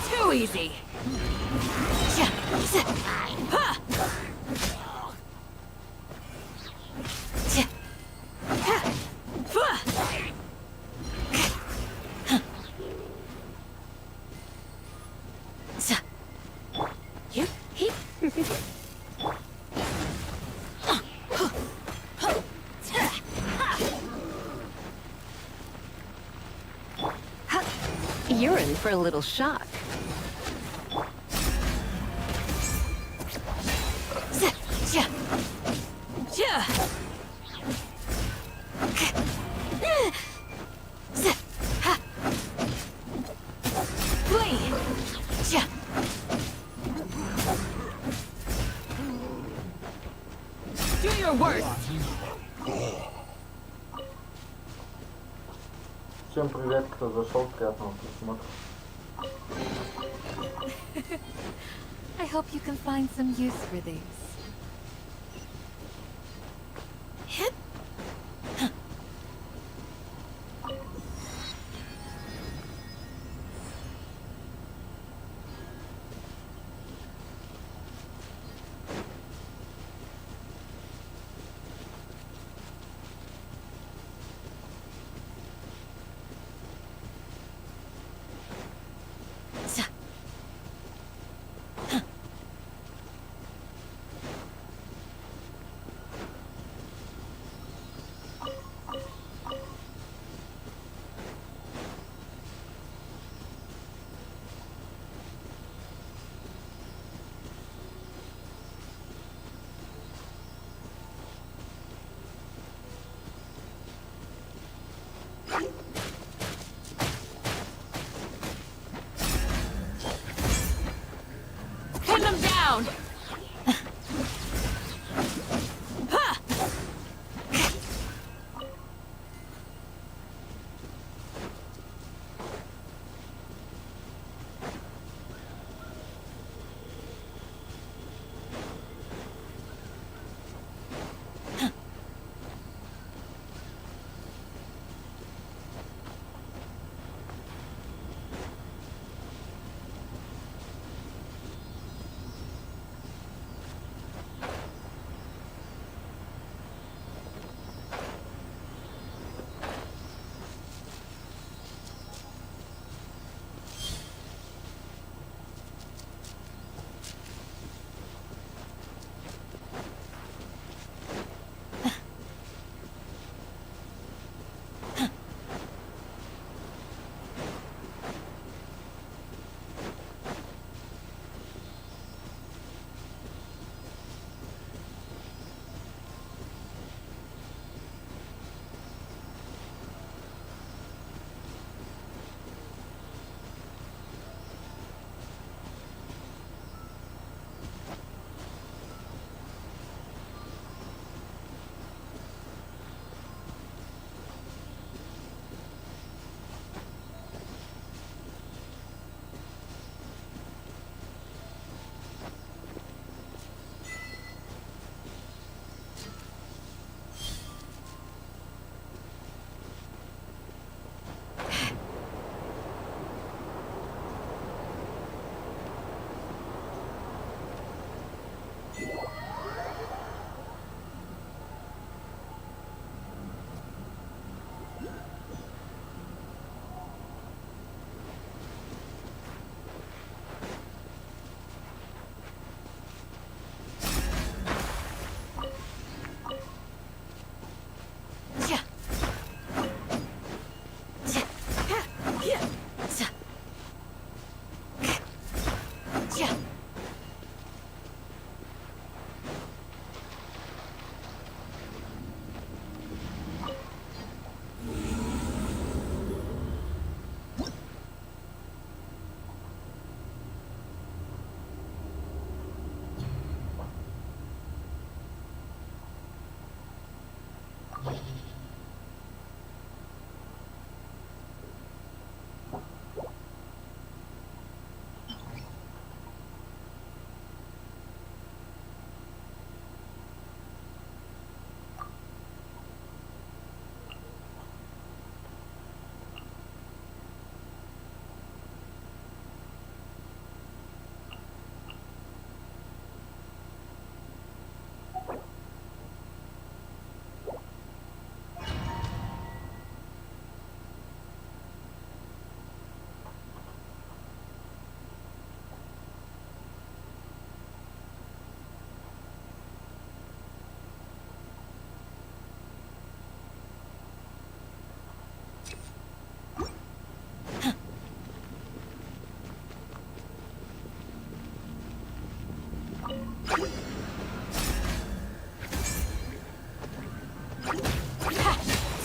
Too easy. You're in for a little shock. Do your worst! Всем привет, кто зашел, приятного просмотра. I hope you can find some use for these. Pin them down!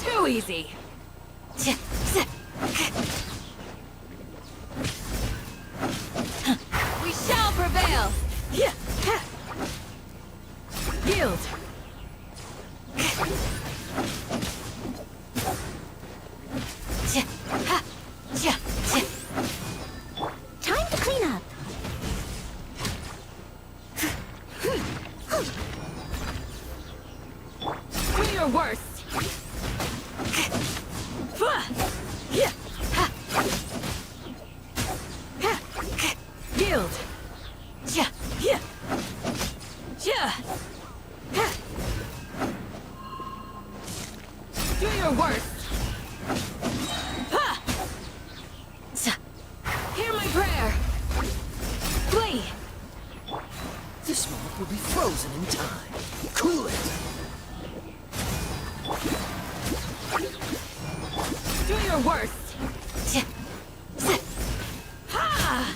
Too easy. We shall prevail. Yield. Time to clean up. Do your worst. Yield. Do your worst. Hear my prayer. Flee. This moment will be frozen in time. Cool it! Do your worst. Ha!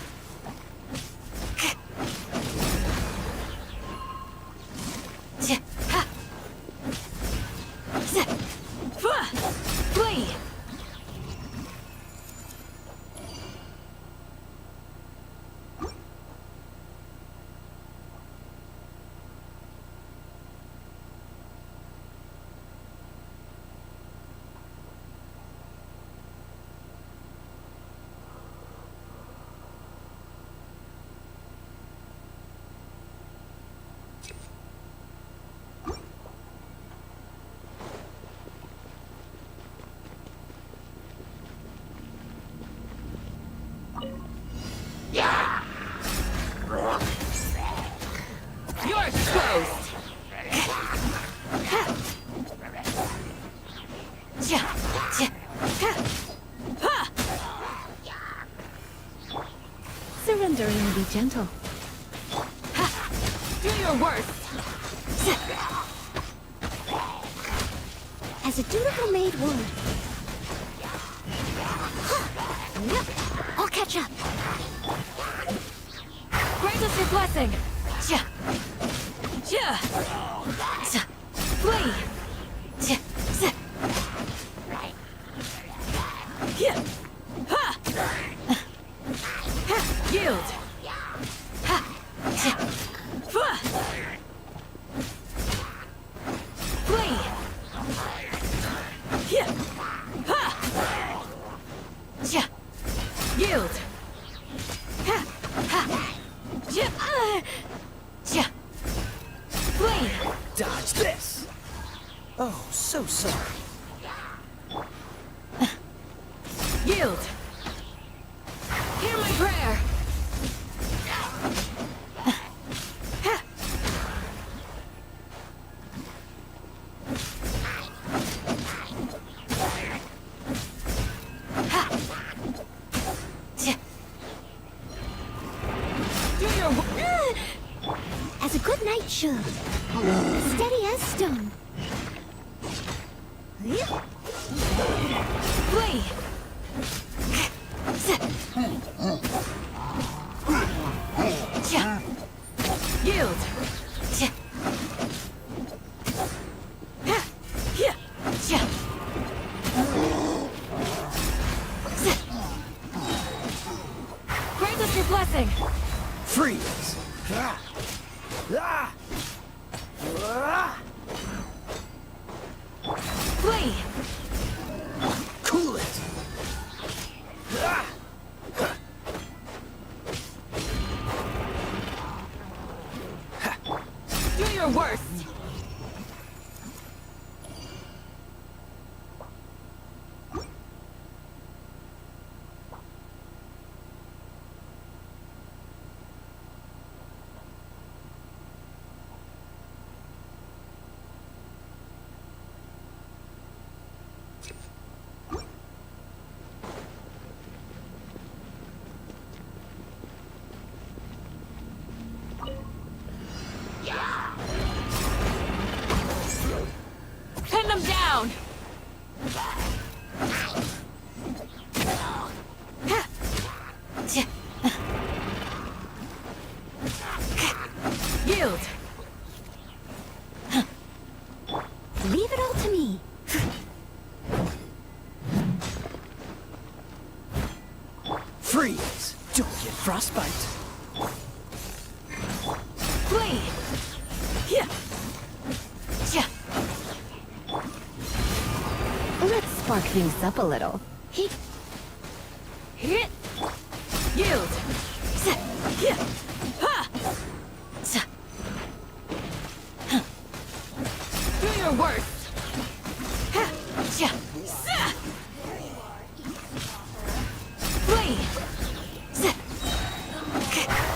Flee. You're exposed. Surrendering will be gentle. Do your worst. As a dutiful maid would. Yep, I'll catch up. Grant us your blessing. Flee. Yield. Flee. Yield. Flee. Dodge this! Oh, so sorry. Yield. Hear my prayer. As a good knight should. Steady as stone. Flee. Yield! Grant us your blessing! Freeze! Flee! Cool it! Do your worst! Pin them down! Yield! Leave it all to me. Freeze! Don't get frostbite! Flee! Let's spark things up a little. Yield! Do your worst! Flee!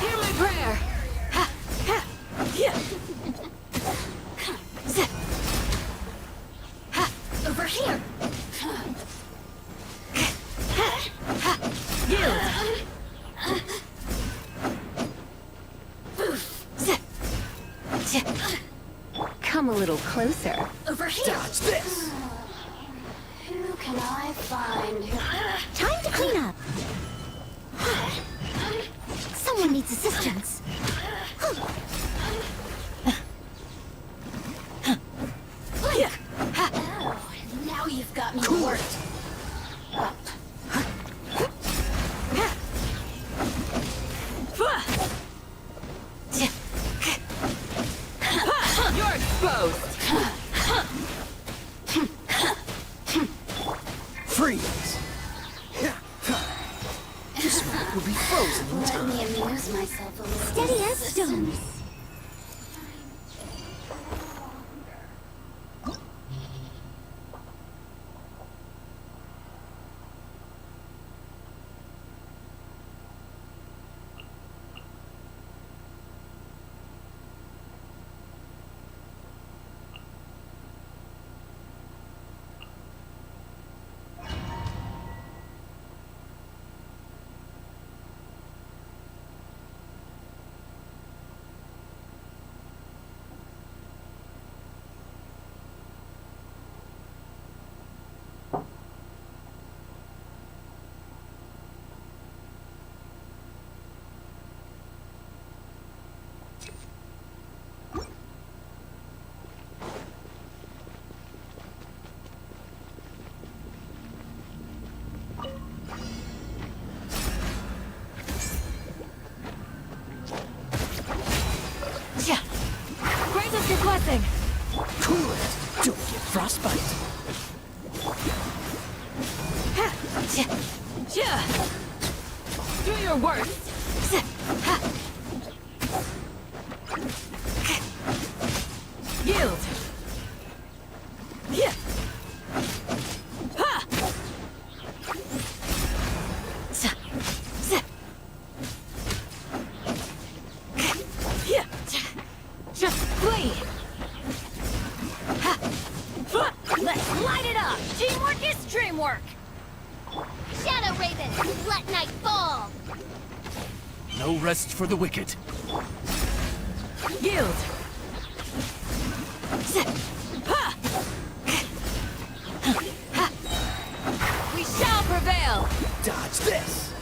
Hear my prayer! Over here. Yield! Come a little closer. Over here. Dodge this! Who can I find? Time to clean up. Someone needs assistance. Oh, now you've got me worked. Up. You're exposed! Freeze! This one will be frozen in Let time. me amuse myself a little. Steady as stones. Grant us your blessing! Cool it! Don't get frostbite! Do your worst! Yield! Just flee! Let's light it up. Teamwork is dreamwork. Shadow Raven, let night fall! No rest for the wicked. Yield! We shall prevail! Dodge this!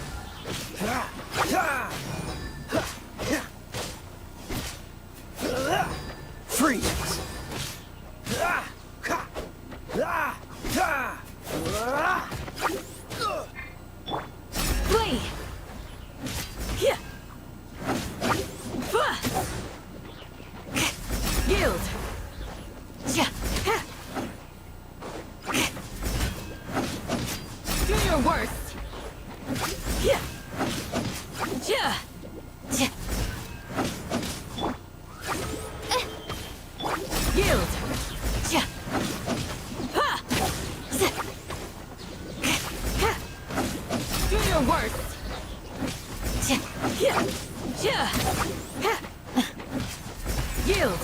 Yield!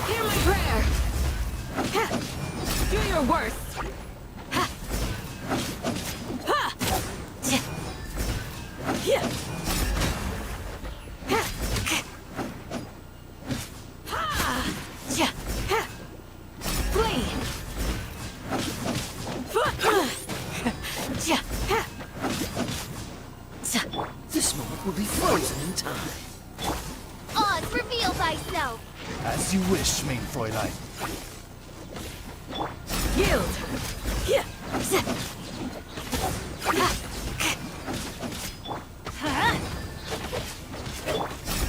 Hear my prayer! Do your worst! Flee! This moment will be frozen in time. Oz, reveal thyself! As you wish, main Fräulein. Yield!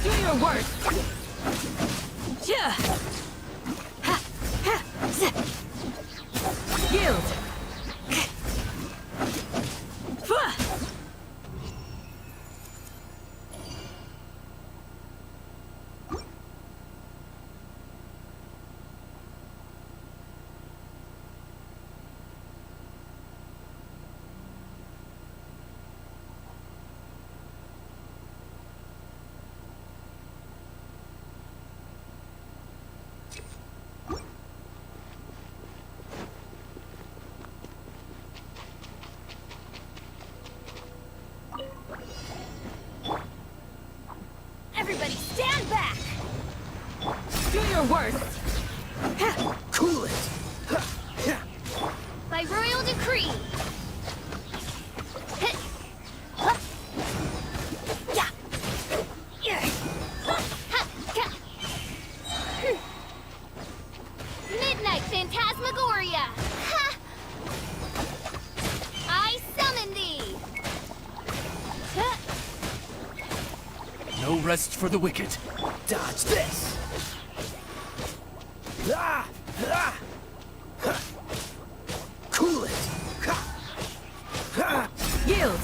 Do your worst! Yield! Everybody stand back! Do your worst! Cool it! By royal decree! Midnight Phantasmagoria! I summon thee! No rest for the wicked. Dodge this! Ah! Ah! Ha! Cool it! Ha! Ha! Yield!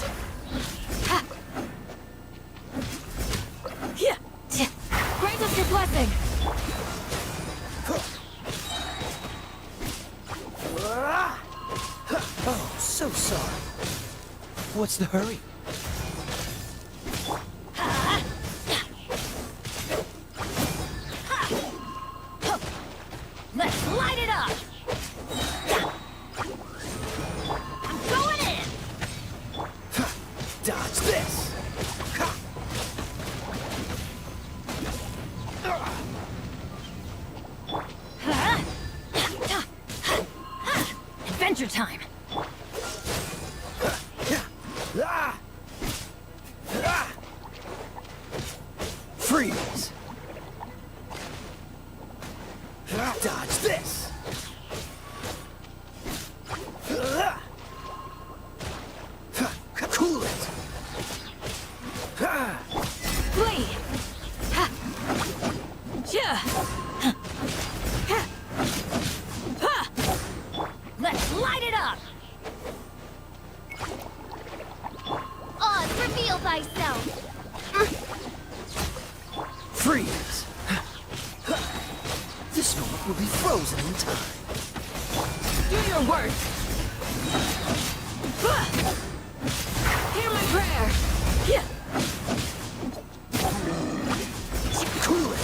Grant us your blessing! Oh, so sorry. What's the hurry? Let's light it up! I'm going in! Dodge this! Ha! Adventure time! Ah! Ah! Freeze! Dodge this! Cool it! Flee! Let's light it up! Oz, reveal thyself! Freeze! This moment will be frozen in time. Do your worst! Hear my prayer! Cool it!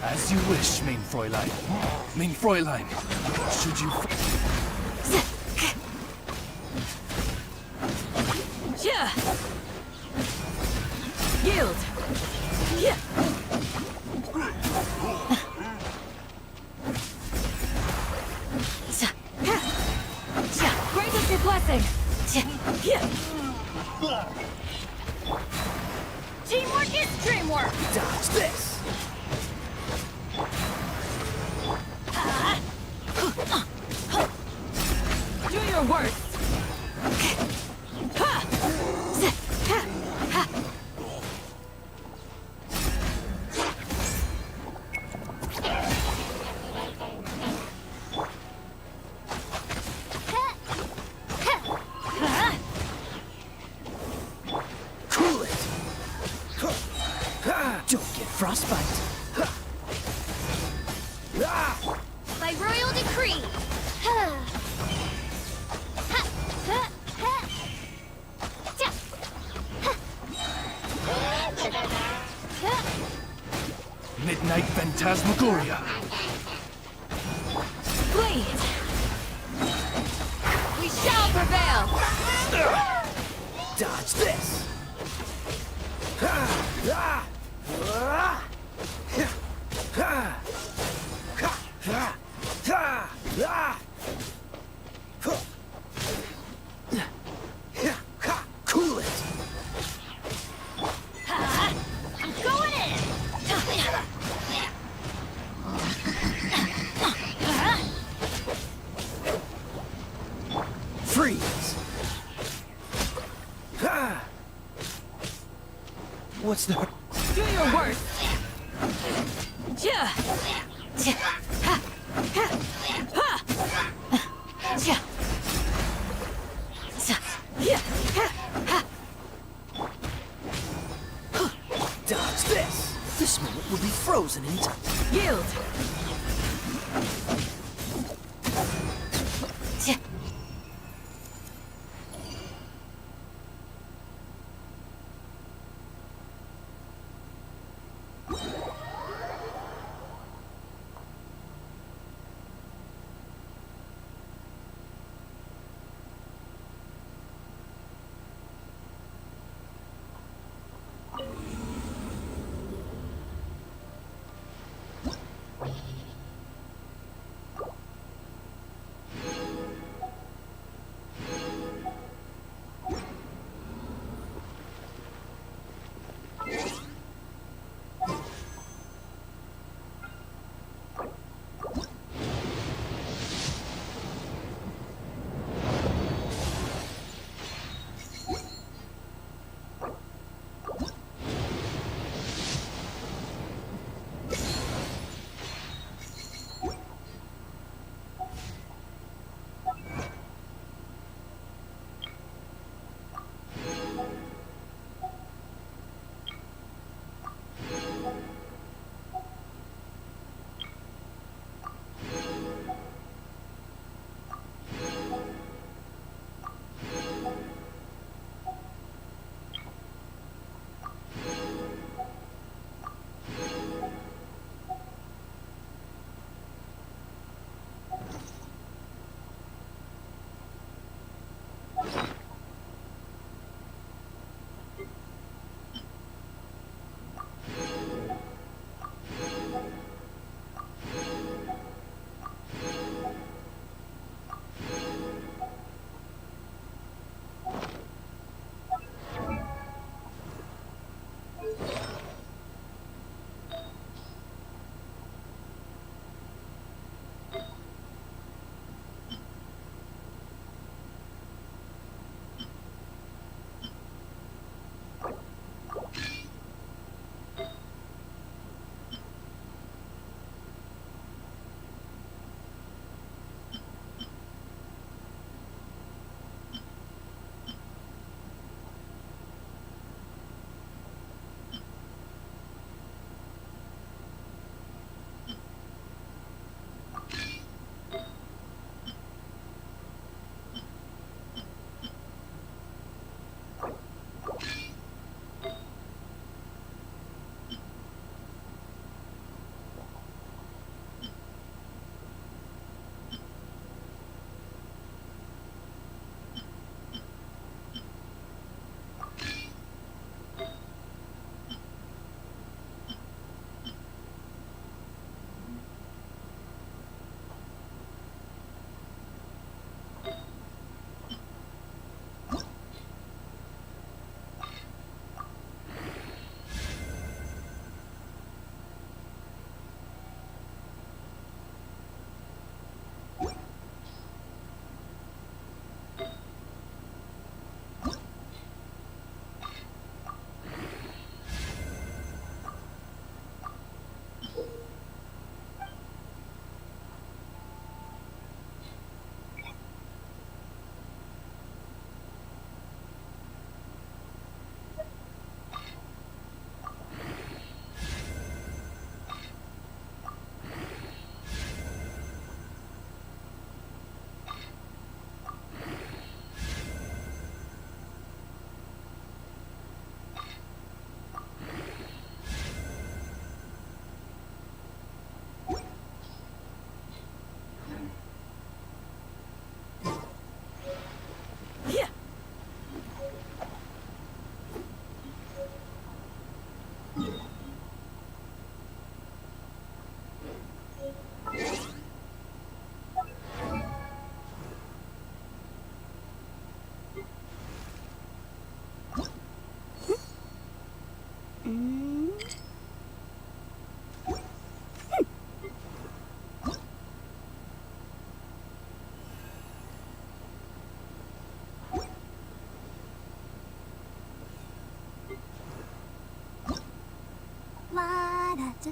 As you wish, main Fräulein. Main Fräulein, should you... Yield! Grant us your blessing! Teamwork is dreamwork! Dodge this! Do your worst! Cool it! Don't get frostbite! By royal decree! Night Phantasmagoria. Please! We shall prevail! Dodge this! Cool it! I'm going in! Freeze! What's the... Do your worst! Yeah. Dodge this! This moment will be frozen in time. Yield!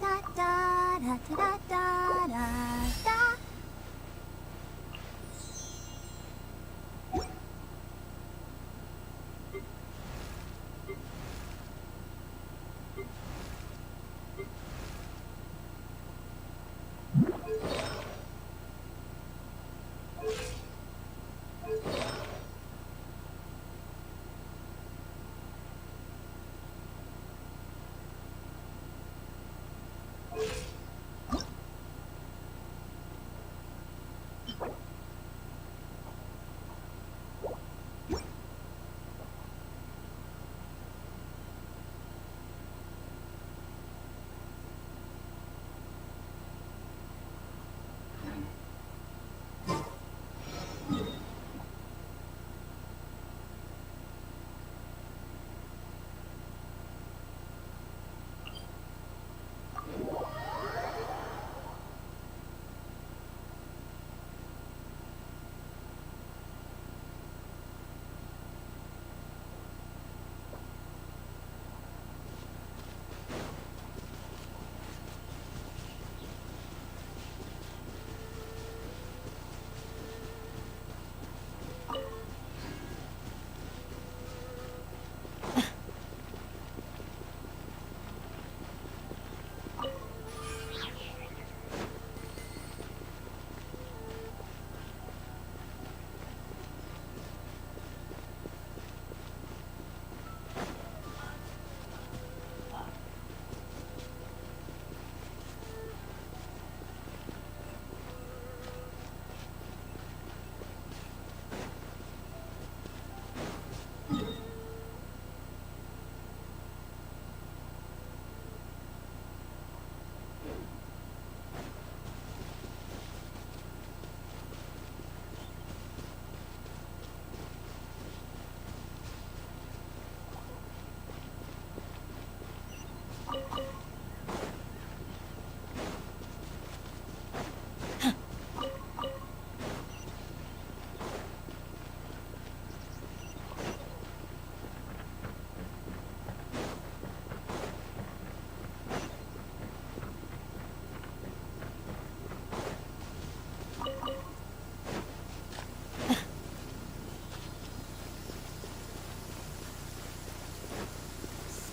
da da da da da da da da.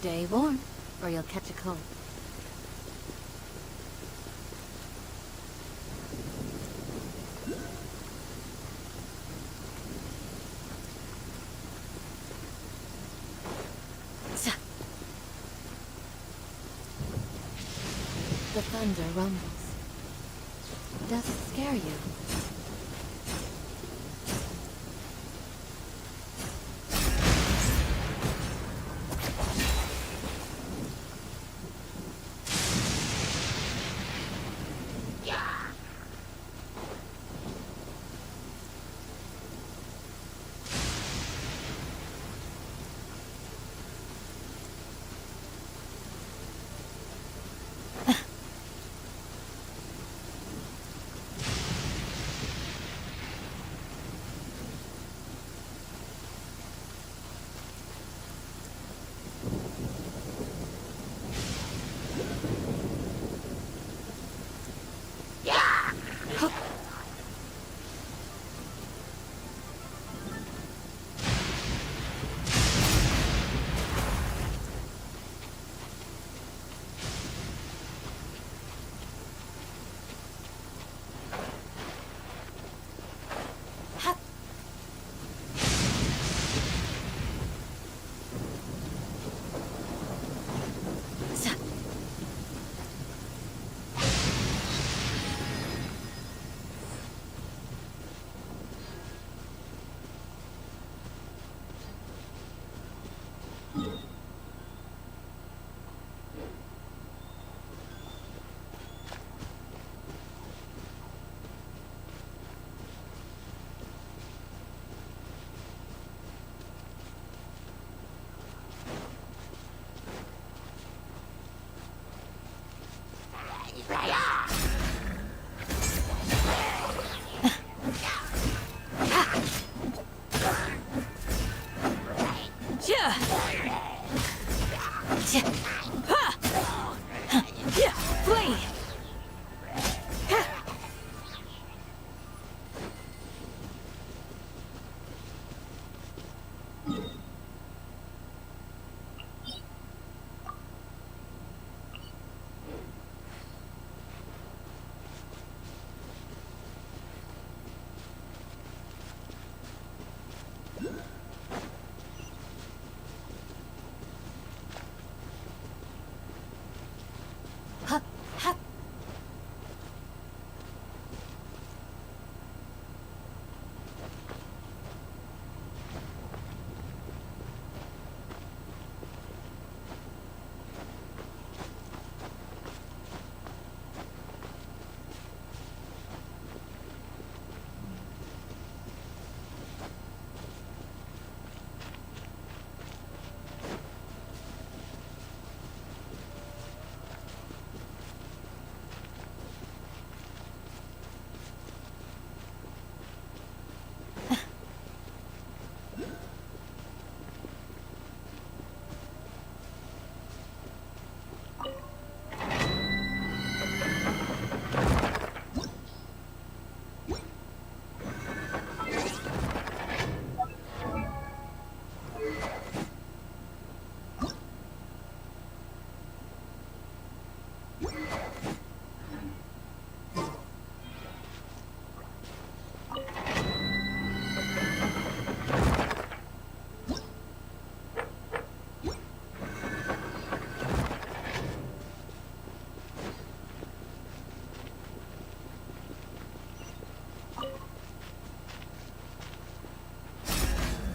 Stay warm, or you'll catch a cold. The thunder rumbles. Does it scare you?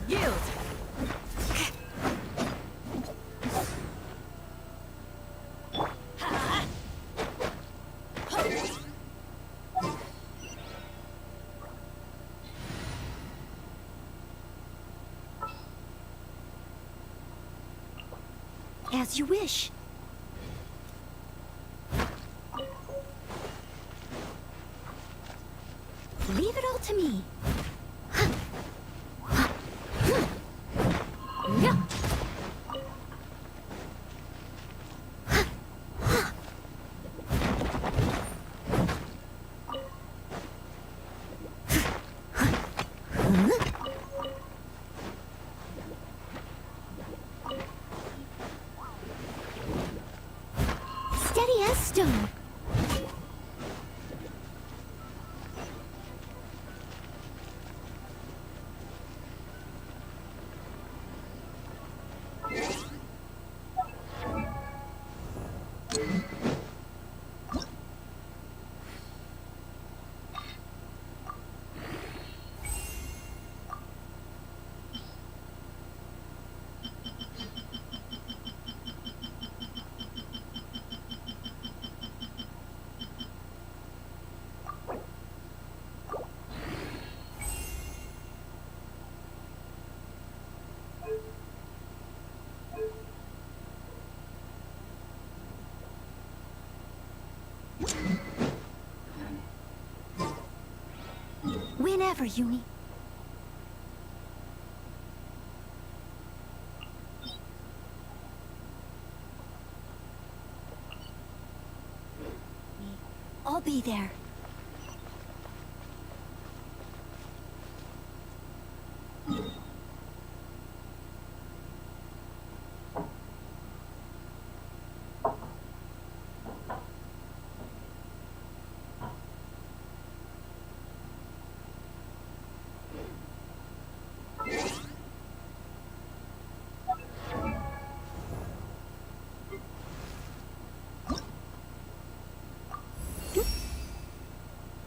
Yield! As you wish. Leave it all to me. Steady as stone. Whenever you need. I'll be there.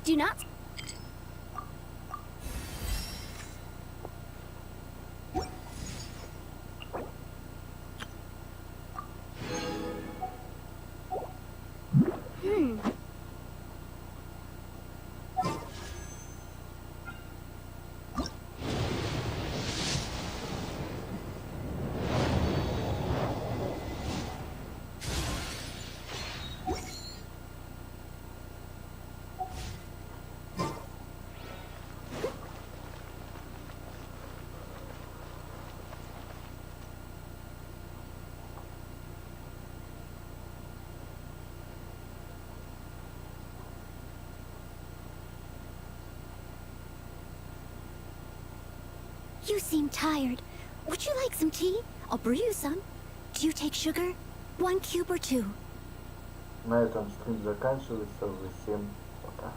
Do not. You seem tired. Would you like some tea? I'll brew you some. Do you take sugar? 1 cube or 2? На этом стрим заканчивается. Всем пока.